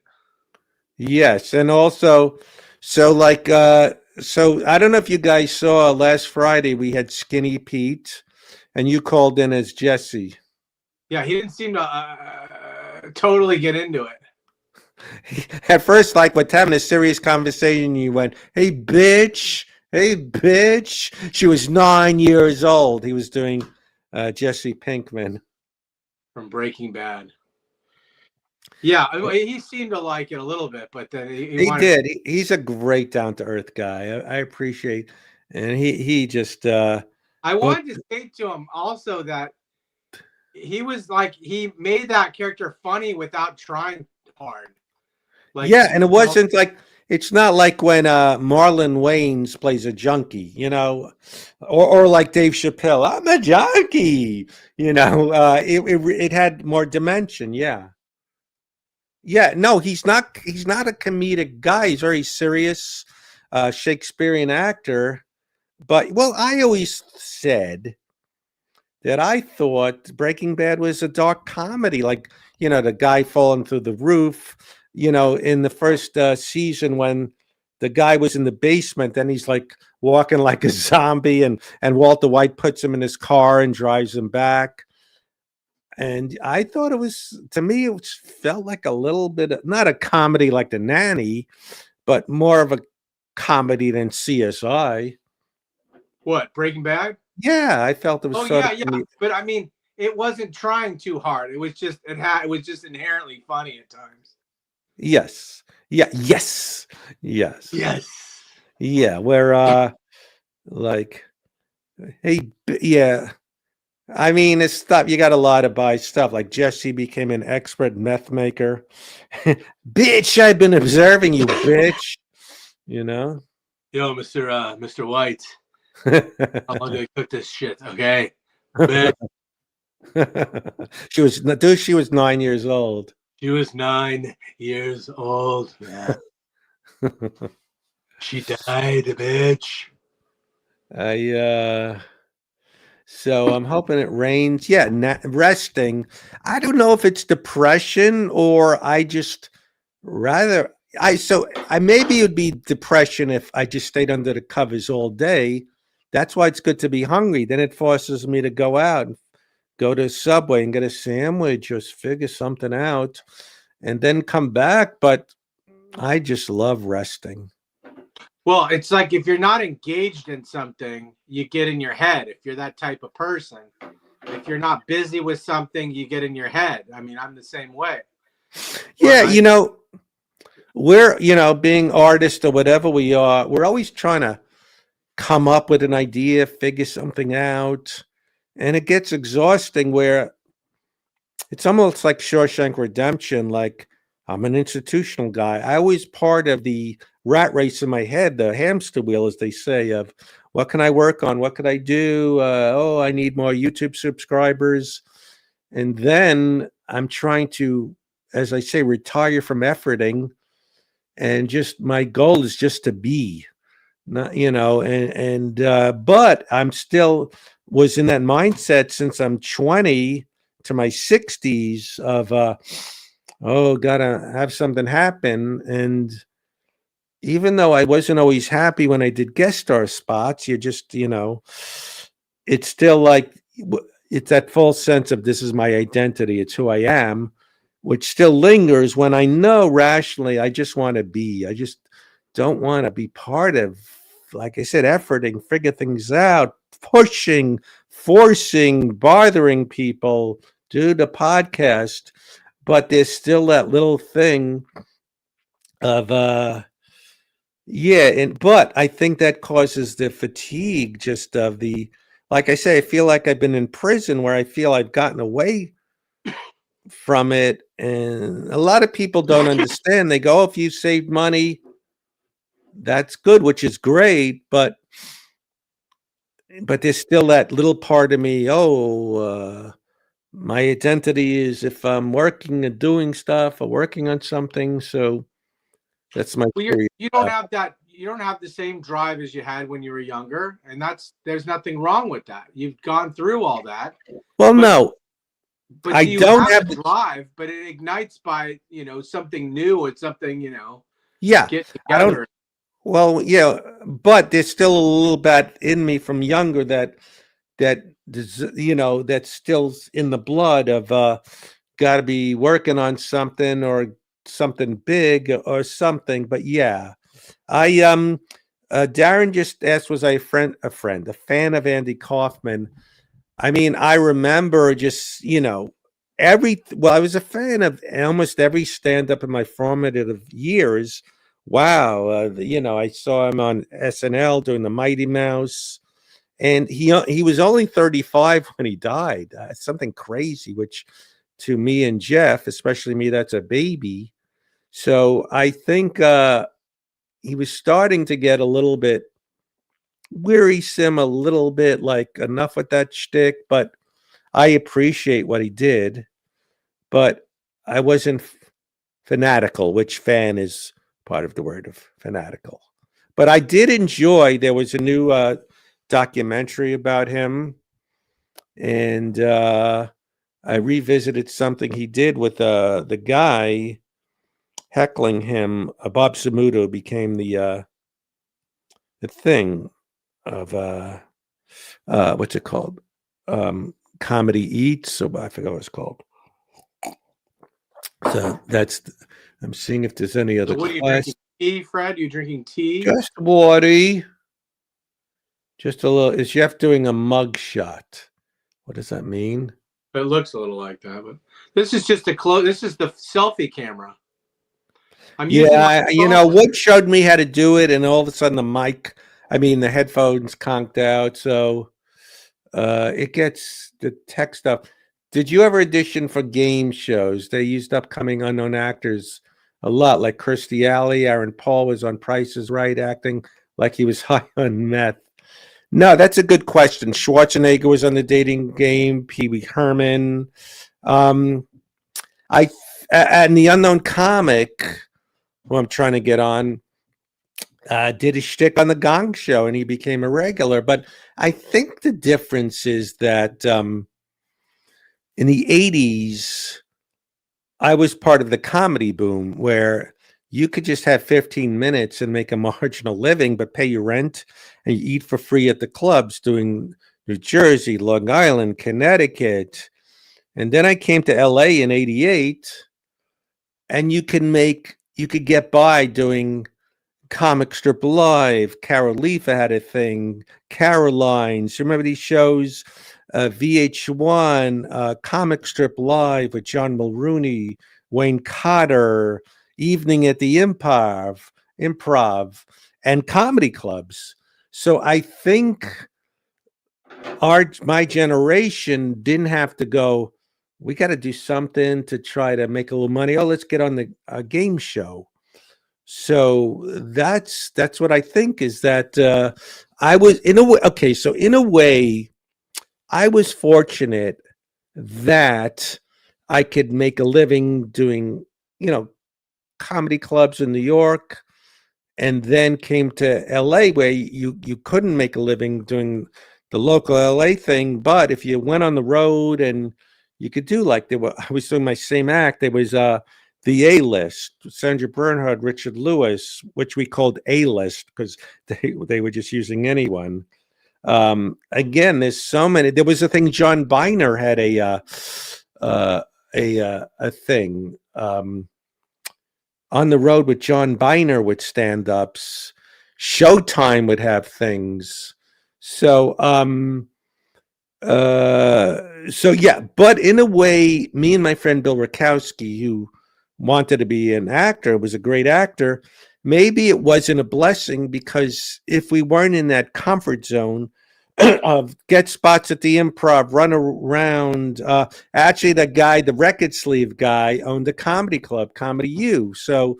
Yes, and also, so like, so I don't know if you guys saw last Friday we had Skinny Pete, and you called in as Jesse. Yeah, he didn't seem to totally get into it. At first, like, we're having a serious conversation, you went, "Hey, bitch! Hey, bitch!" She was 9 years old. He was doing Jesse Pinkman From Breaking Bad. Yeah, he seemed to like it a little bit, but then He did. He's a great down to earth guy. I appreciate, and he just. I wanted to say to him also that he was like he made that character funny without trying hard. Like, yeah, and it wasn't like it's not like when Marlon Wayans plays a junkie, or like Dave Chappelle. I'm a junkie, it had more dimension. Yeah. Yeah, no, he's not. He's not a comedic guy. He's very serious, Shakespearean actor. But well, I always said that I thought Breaking Bad was a dark comedy, like the guy falling through the roof. In the first season when the guy was in the basement, then he's like walking like a zombie, and Walter White puts him in his car and drives him back. And I thought it was, to me, it felt like a little bit of, not a comedy like The Nanny, but more of a comedy than CSI. What, Breaking Bad? Yeah, I felt it was. Oh yeah, yeah. But I mean, it wasn't trying too hard. It was just it was just inherently funny at times. Yes. Yeah. Yes. Yes. Yes. Yeah. Where like, hey, yeah. I mean, it's stuff you got a lot of buy stuff. Like Jesse became an expert meth maker. Bitch, I've been observing you, bitch. Yo, Mr. White. How long do I cook this shit? Okay. She was 9 years old. She was 9 years old, man. She died, bitch. So I'm hoping it rains. Yeah, resting. I don't know if it's depression or I just rather I maybe it would be depression if I just stayed under the covers all day. That's why it's good to be hungry. Then it forces me to go out and go to Subway and get a sandwich or figure something out and then come back. But I just love resting. Well, it's like if you're not engaged in something, you get in your head. If you're that type of person, if you're not busy with something, you get in your head. I mean, I'm the same way. Yeah, we're, being artists or whatever we are, we're always trying to come up with an idea, figure something out. And it gets exhausting where it's almost like Shawshank Redemption. Like, I'm an institutional guy. I was part of the rat race in my head, the hamster wheel, as they say, of what can I work on? What could I do? I need more YouTube subscribers. And then I'm trying to, as I say, retire from efforting. And just my goal is just to be, not, but I'm still was in that mindset since I'm 20 to my 60s of, gotta have something happen. And even though I wasn't always happy when I did guest star spots, you just, it's still like, it's that false sense of this is my identity. It's who I am, which still lingers when I know rationally I just want to be. I just don't want to be part of, like I said, efforting, figure things out, pushing, forcing, bothering people, do the podcast. But there's still that little thing of, but I think that causes the fatigue just of the, like I say, I feel like I've been in prison where I feel I've gotten away from it. And a lot of people don't understand. They go, if you saved money, that's good, which is great. But there's still that little part of me, my identity is if I'm working and doing stuff or working on something. So that's my you don't have that. you don't have the same drive as you had when you were younger, and there's nothing wrong with that. You've gone through all that. Well, But no, but I you don't have have the the, drive, but it ignites by, something new. It's something, yeah, get I don't, together. well, yeah, but there's still a little bit in me from younger that's still in the blood of got to be working on something or something big or something. But yeah, I Darren just asked, was I a fan of Andy Kaufman? I mean, I remember just, I was a fan of almost every stand up in my formative years. Wow. I saw him on SNL doing the Mighty Mouse, and he was only 35 when he died. Something crazy, which to me and Jeff, especially me, that's a baby. So I think he was starting to get a little bit wearisome, a little bit like enough with that shtick, but I appreciate what he did, but I wasn't fanatical, which fan is part of the word of fanatical. But I did enjoy, there was a new documentary about him, and I revisited something he did with the guy heckling him. Bob Samuto became the thing of what's it called? Comedy Eats. So I forgot what it's called. So I'm seeing if there's any other So what are you class. drinking? Tea, Fred? You drinking tea? Just water. Just a little. Is Jeff doing a mug shot? What does that mean? It looks a little like that, but this is just this is the selfie camera. I'm using my phone. Wood showed me how to do it, and all of a sudden the headphones conked out. So it gets the tech stuff. Did you ever audition for game shows? They used upcoming unknown actors a lot, like Kirstie Alley. Aaron Paul was on Price is Right, acting like he was high on meth. No, that's a good question. Schwarzenegger was on The Dating Game. Pee Wee Herman. And the unknown comic, who I'm trying to get on, did a shtick on the Gong Show, and he became a regular. But I think the difference is that in the 80s, I was part of the comedy boom where you could just have 15 minutes and make a marginal living, but pay your rent and you eat for free at the clubs doing New Jersey, Long Island, Connecticut. And then I came to LA in 88, and you could get by doing Comic Strip Live. Carol Leifa had a thing. Caroline's. Remember these shows? VH1, Comic Strip Live with John Mulrooney, Wayne Cotter, Evening at the Improv, and comedy clubs. So I think my generation didn't have to go, we got to do something to try to make a little money. Oh, let's get on the game show. So that's what I think is that I was in a way. Okay, so in a way, I was fortunate that I could make a living doing, comedy clubs in New York, and then came to LA where you couldn't make a living doing the local LA thing. But if you went on the road and you could do I was doing my same act. There was the A-list, Sandra Bernhard, Richard Lewis, which we called A-list because they were just using anyone. Again, there's so many. There was a thing. John Biner had a thing on the road with John Biner with stand-ups. Showtime would have things. So yeah. But in a way, me and my friend Bill Rakowski, who wanted to be an actor, was a great actor. Maybe it wasn't a blessing, because if we weren't in that comfort zone of get spots at the Improv, run around. Actually, the record sleeve guy, owned a comedy club, Comedy U. So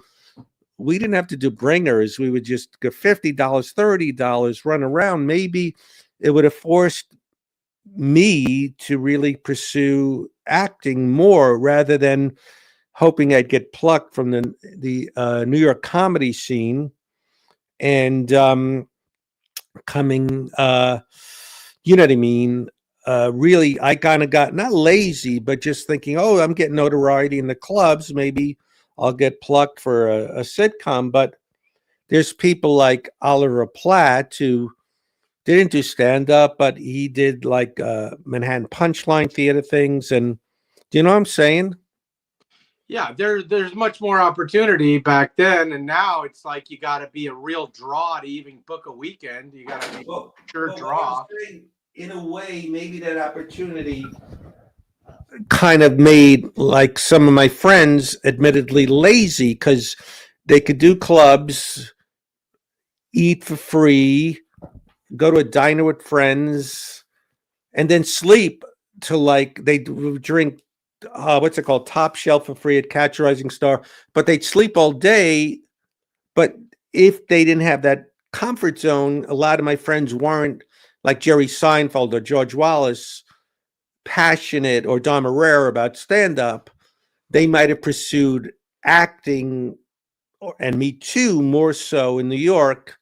we didn't have to do bringers. We would just go $50, $30, run around. Maybe it would have forced me to really pursue acting more rather than hoping I'd get plucked from the New York comedy scene. and coming, you know what I mean? Really, I kind of got not lazy, but just thinking, oh, I'm getting notoriety in the clubs. Maybe I'll get plucked for a sitcom. But there's people like Oliver Platt who didn't do stand up, but he did like Manhattan Punchline Theater things. And do you know what I'm saying? Yeah, there's much more opportunity back then, and now it's like you got to be a real draw to even book a weekend. You got to be sure draw. Saying, in a way, maybe that opportunity kind of made like some of my friends admittedly lazy because they could do clubs, eat for free, go to a diner with friends, and then sleep till like they drink what's it called, top shelf for free at Catch a Rising Star, but they'd sleep all day. But if they didn't have that comfort zone, a lot of my friends weren't like Jerry Seinfeld or George Wallace, passionate, or Don Herrera about stand-up. They might have pursued acting, and me too, more so in New York,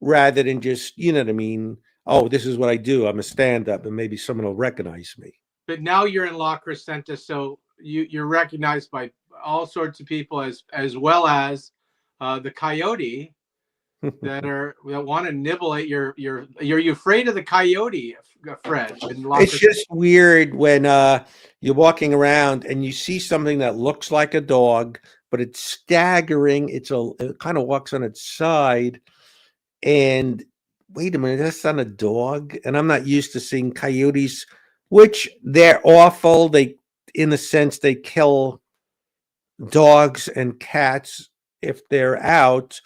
rather than just, you know what I mean? Oh, this is what I do. I'm a stand-up, and maybe someone will recognize me. But now you're in La Crescenta, so you're recognized by all sorts of people as well as the Coyote that want to nibble at your. Are you afraid of the Coyote, Fred? It's just weird when you're walking around and you see something that looks like a dog, but it's staggering. It kind of walks on its side, and wait a minute, that's not a dog. And I'm not used to seeing coyotes, which they're awful. In a sense, they kill dogs and cats if they're out.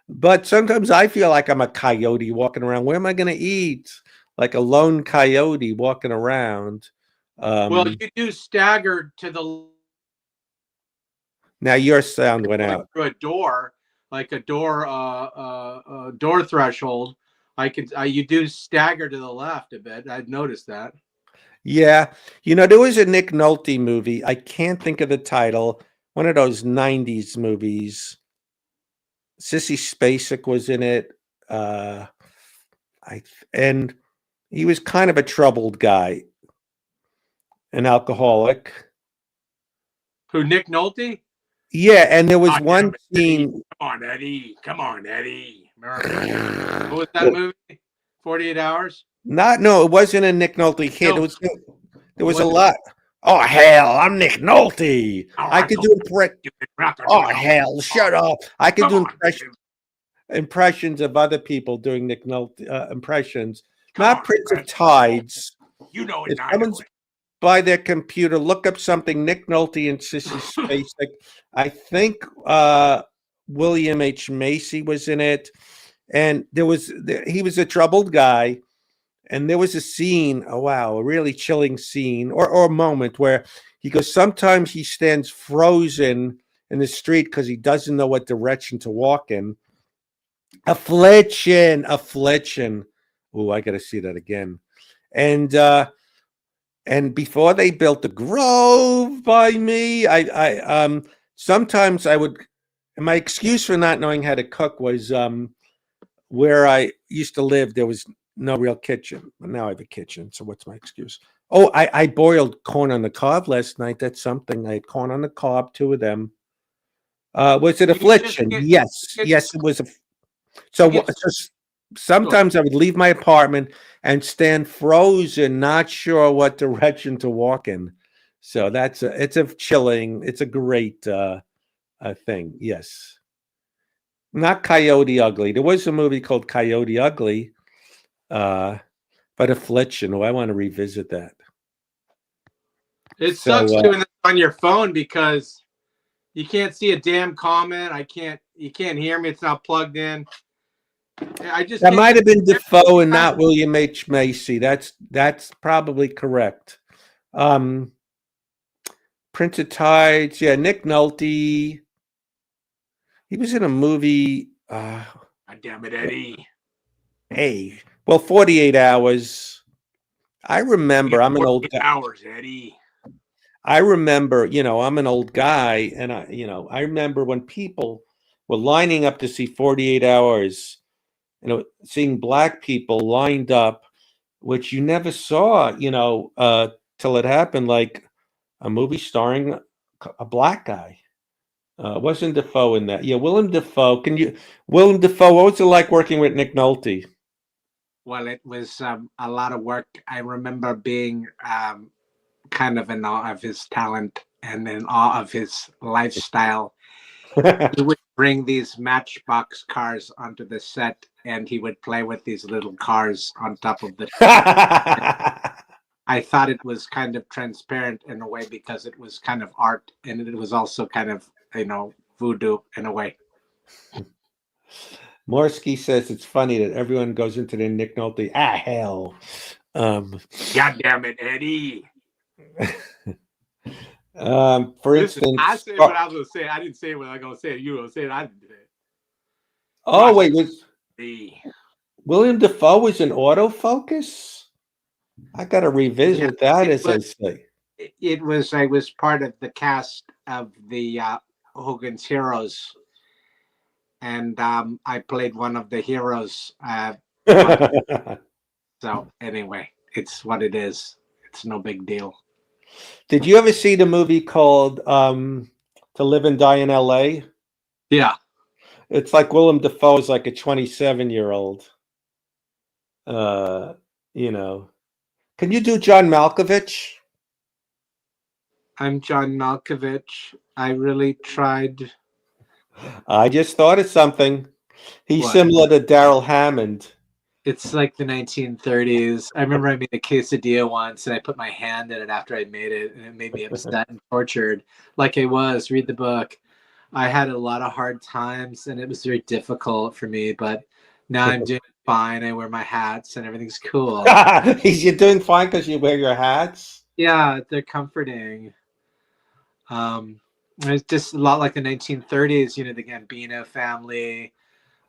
But sometimes I feel like I'm a coyote walking around. Where am I going to eat? Like a lone coyote walking around. Well, you do stagger to the. Now your sound went out. Through a door, like a door, door threshold. You do stagger to the left a bit. I've noticed that. Yeah, there was a Nick Nolte movie. I can't think of the title. One of those '90s movies. Sissy Spacek was in it. And he was kind of a troubled guy, an alcoholic. Who, Nick Nolte? Yeah, and there was one scene. Come on, Eddie. What was that movie? 48 Hours? No, it wasn't a Nick Nolte hit. No. There was a lot. Oh hell, I'm Nick Nolte. I could do Oh hell, shut up. I could do impressions of other people doing Nick Nolte impressions. Not Prince of Tides. You know it. If someone's by their computer, look up something Nick Nolte and Sissy Spacek. I think William H. Macy was in it, and he was a troubled guy. And there was a scene, a really chilling scene or a moment where he goes, sometimes he stands frozen in the street because he doesn't know what direction to walk in. Affliction. Oh, I got to see that again. And before they built the Grove by me, I sometimes I would, and my excuse for not knowing how to cook was where I used to live, there was no real kitchen. Now I have a kitchen, so what's my excuse? Oh, I boiled corn on the cob last night. That's something. I had corn on the cob, 2 of them. Was it Affliction? Yes, it was. So sometimes I would leave my apartment and stand frozen, not sure what direction to walk in. So it's a great thing. Yes. Not Coyote Ugly. There was a movie called Coyote Ugly. But Affliction, I want to revisit that. It sucks doing this on your phone because you can't see a damn comment. You can't hear me. It's not plugged in. That might have been Defoe and not William H. Macy. That's probably correct. Prince of Tides, yeah, Nick Nolte. He was in a movie. God damn it, Eddie. Hey. Well, 48 Hours. I remember. I'm an old guy. Hours, Eddie. I remember. I'm an old guy, and I remember when people were lining up to see 48 Hours seeing black people lined up, which you never saw, till it happened, like a movie starring a black guy. Wasn't Defoe in that? Yeah, Willem Dafoe. Willem Dafoe, what was it like working with Nick Nolte? Well, it was a lot of work. I remember being kind of in awe of his talent and in awe of his lifestyle. He would bring these Matchbox cars onto the set, and he would play with these little cars on top of the. I thought it was kind of transparent in a way because it was kind of art, and it was also kind of voodoo in a way. Morsky says it's funny that everyone goes into the Nick Nolte. Hell. God damn it, Eddie. For instance, I said what I was going to say. I didn't say what I was going to say. You were going to say it. I didn't say it. Oh, wait. Was William Dafoe was in Autofocus? I got to revisit that, as I say. I was part of the cast of the Hogan's Heroes. And I played one of the heroes. So anyway, it's what it is. It's no big deal. Did you ever see the movie called To Live and Die in L.A.? Yeah. It's like Willem Dafoe is like a 27-year-old. Can you do John Malkovich? I'm John Malkovich. I really tried. I just thought of something. He's similar to Daryl Hammond. It's like the 1930s. I remember I made a quesadilla once, and I put my hand in it after I made it, and it made me upset and tortured. Like I was. Read the book. I had a lot of hard times, and it was very difficult for me. But now I'm doing fine. I wear my hats, and everything's cool. You're doing fine because you wear your hats? Yeah, they're comforting. It's just a lot like the 1930s. The Gambino family.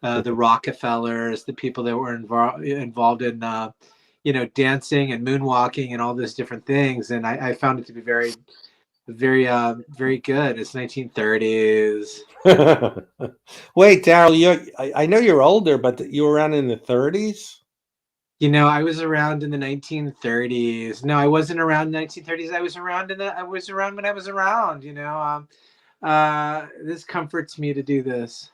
The Rockefellers, the people that were involved in, dancing and moonwalking and all those different things. And I found it to be very, very, very good. It's 1930s. Wait, Daryl, I know you're older, but you were around in the 30s? I was around in the 1930s. No, I wasn't around in the 1930s. I was around when I was around. This comforts me to do this.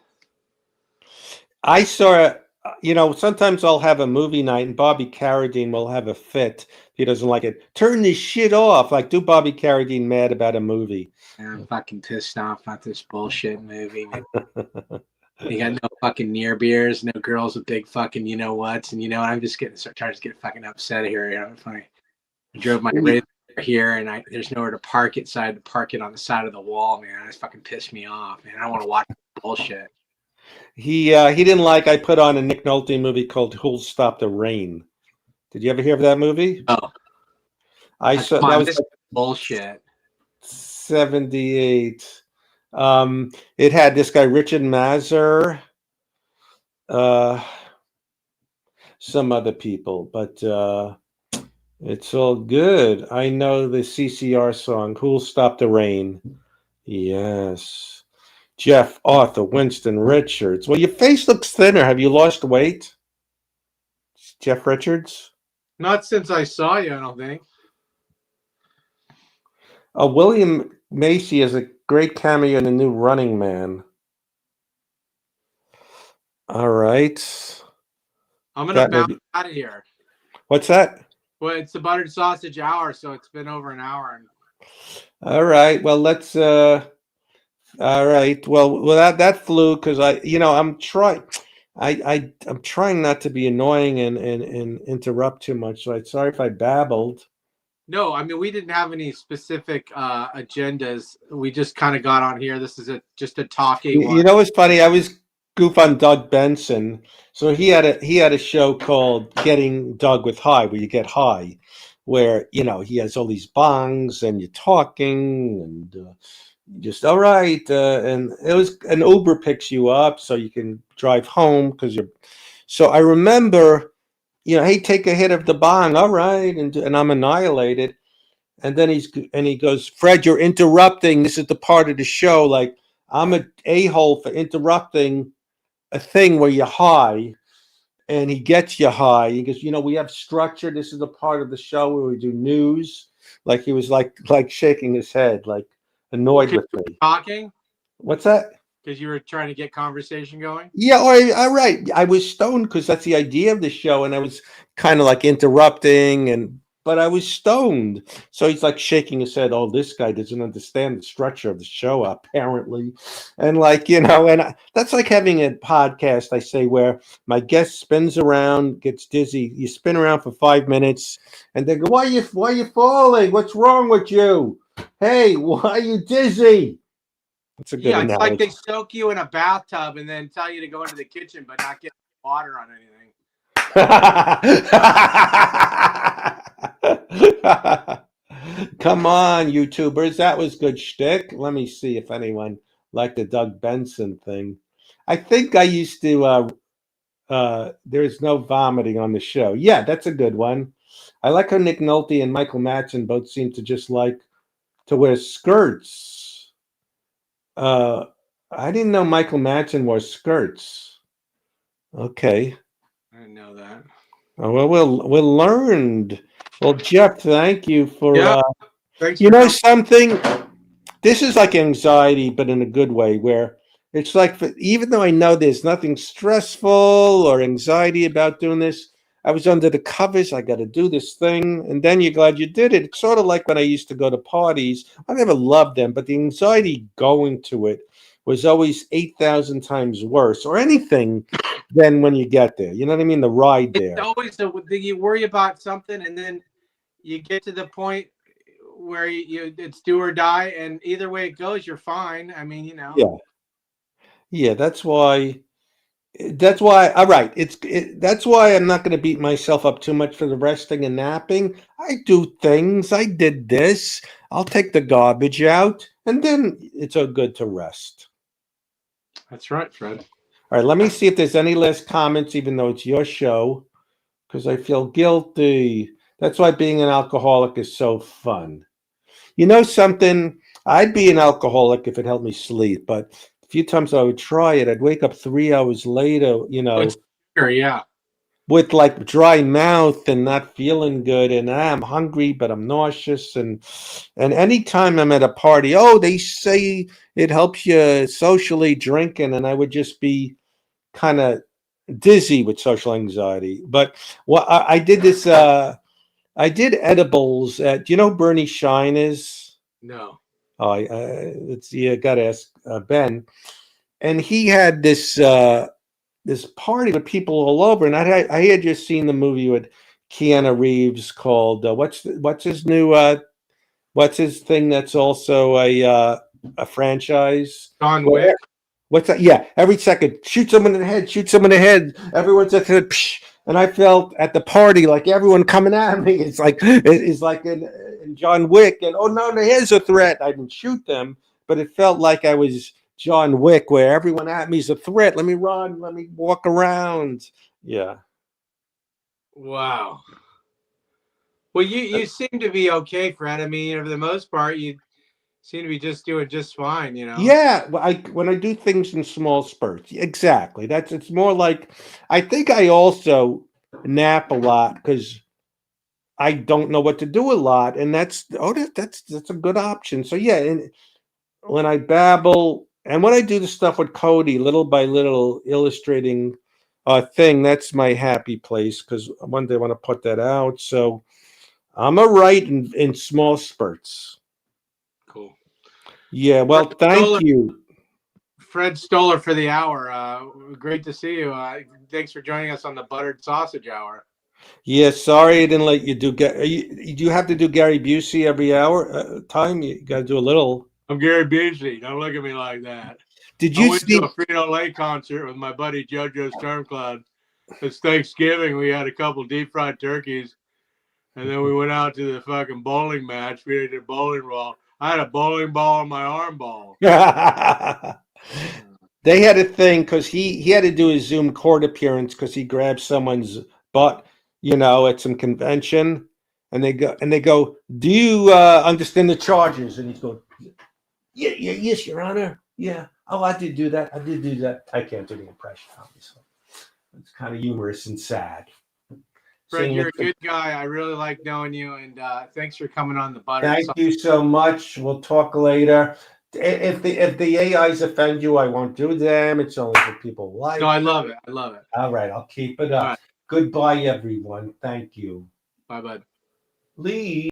I saw, sometimes I'll have a movie night and Bobby Carradine will have a fit. He doesn't like it. Turn this shit off. Like, do Bobby Carradine mad about a movie? I'm fucking pissed off about this bullshit movie. You got no fucking near beers, no girls with big fucking you-know-whats. And I'm just starting to get fucking upset here. Funny. I drove my Razor here, and there's nowhere to park it, so I had to park it on the side of the wall, man. It's fucking pissed me off, man. I don't want to watch bullshit. He didn't like. I put on a Nick Nolte movie called Who'll Stop the Rain. Did you ever hear of that movie? Oh, I saw that was like bullshit. 78. It had this guy Richard Mazur, some other people, but it's all good. I know the CCR song "Who'll Stop the Rain." Yes. Jeff, Arthur, Winston, Richards. Well, your face looks thinner. Have you lost weight? Jeff Richards? Not since I saw you, I don't think. William Macy is a great cameo in the new Running Man. All right. I'm going to bounce out of here. What's that? Well, it's the buttered sausage hour, so it's been over an hour. All right. Well, let's... All right. Well, that flew because I'm trying. I'm trying not to be annoying and interrupt too much. So I'm sorry if I babbled. No, I mean we didn't have any specific agendas. We just kind of got on here. This is just a talking. You know what's funny? I was goof on Doug Benson. So he had a show called Getting Doug with High, where you get high, where he has all these bongs and you're talking and. Just all right, and it was an Uber picks you up so you can drive home because you're. So I remember, hey, take a hit of the bong, all right, and I'm annihilated, and then he goes, Fred, you're interrupting. This is the part of the show. Like I'm an a-hole for interrupting a thing where you're high, and he gets you high. He goes, we have structure. This is the part of the show where we do news. Like he was like shaking his head, like annoyed with me. Talking? What's that? Because you were trying to get conversation going? Yeah, all right. I was stoned because that's the idea of the show, and I was kind of like interrupting, but I was stoned. So he's like shaking his head. Oh, this guy doesn't understand the structure of the show, apparently. And that's like having a podcast, I say, where my guest spins around, gets dizzy. You spin around for 5 minutes, and they go, why are you falling? What's wrong with you? Hey, why are you dizzy? It's a good analogy. It's like they soak you in a bathtub and then tell you to go into the kitchen, but not get water on anything. Come on, YouTubers. That was good shtick. Let me see if anyone liked the Doug Benson thing. I think I used to there's no vomiting on the show. Yeah, that's a good one. I like how Nick Nolte and Michael Madsen both seem to just like to wear skirts. I didn't know Michael Madsen wore skirts. Okay. I didn't know that. Oh, well, we learned. Well, Jeff, thank you for. Thanks. Something. This is like anxiety, but in a good way. Where it's like, even though I know there's nothing stressful or anxiety about doing this, I was under the covers. I got to do this thing, and then you're glad you did it. It's sort of like when I used to go to parties. I never loved them, but the anxiety going to it was always 8,000 times worse, or anything, than when you get there. You know what I mean? The ride there. It's always you worry about something, and then you get to the point where it's do or die, and either way it goes, you're fine. I mean, Yeah. That's why. All right. That's why I'm not going to beat myself up too much for the resting and napping. I do things. I did this. I'll take the garbage out, and then it's all good to rest. That's right, Fred. All right. Let me see if there's any last comments, even though it's your show, because I feel guilty. That's why being an alcoholic is so fun. You know something? I'd be an alcoholic if it helped me sleep, but a few times I would try it. I'd wake up 3 hours later, yeah, with like dry mouth and not feeling good, and I'm hungry, but I'm nauseous. And anytime I'm at a party, they say it helps you socially drinking, and I would just be kind of dizzy with social anxiety. But I did this. I did edibles at. Do you know who Bernie Shine is? No. Oh, let's see. I got to ask Ben. And he had this this party with people all over, and I had just seen the movie with Keanu Reeves called what's his new what's his thing that's also a franchise? John Wick. What's that? Yeah, every second, shoot someone in the head, shoot someone in the head. Everyone's at the psh, and I felt at the party like everyone coming at me. It's like in John Wick, and oh no, here's a threat. I didn't shoot them, but it felt like I was John Wick, where everyone at me is a threat. Let me run. Let me walk around. Yeah. Wow. Well, you seem to be okay, Fred. I mean, for the most part, you seem to be just doing just fine, Yeah, when I do things in small spurts, exactly. It's more like I think I also nap a lot because I don't know what to do a lot, and that's a good option. So yeah, and when I babble and when I do the stuff with Cody, little by little, illustrating a thing, that's my happy place because one day I want to put that out. So I'm a write in small spurts. Cool. Yeah, well, thank you. Fred Stoller for the hour. Great to see you. Thanks for joining us on the Buttered Sausage Hour. Yeah, sorry I didn't let you do. Do you have to do Gary Busey every hour time? You got to do a little. I'm Gary Busey. Don't look at me like that. Did you went to a Frito-Lay concert with my buddy JoJo Stormcloud. It's Thanksgiving. We had a couple deep fried turkeys, and then we went out to the fucking bowling match. We did a bowling ball. I had a bowling ball on my arm ball. They had a thing because he had to do his Zoom court appearance because he grabbed someone's butt, at some convention, and they go, do you understand the charges? And he's going, yeah, yes, Your Honor, yeah. Oh, I did do that. I can't do the impression, obviously. It's kind of humorous and sad. Fred, Seeing you're it a good guy. I really like knowing you, and thanks for coming on the butter. Thank you so much. We'll talk later. If the AIs offend you, I won't do them. It's only for people like. No, I love it. I love it. All right, I'll keep it up. All right. Goodbye, everyone. Thank you. Bye, bud. Lee.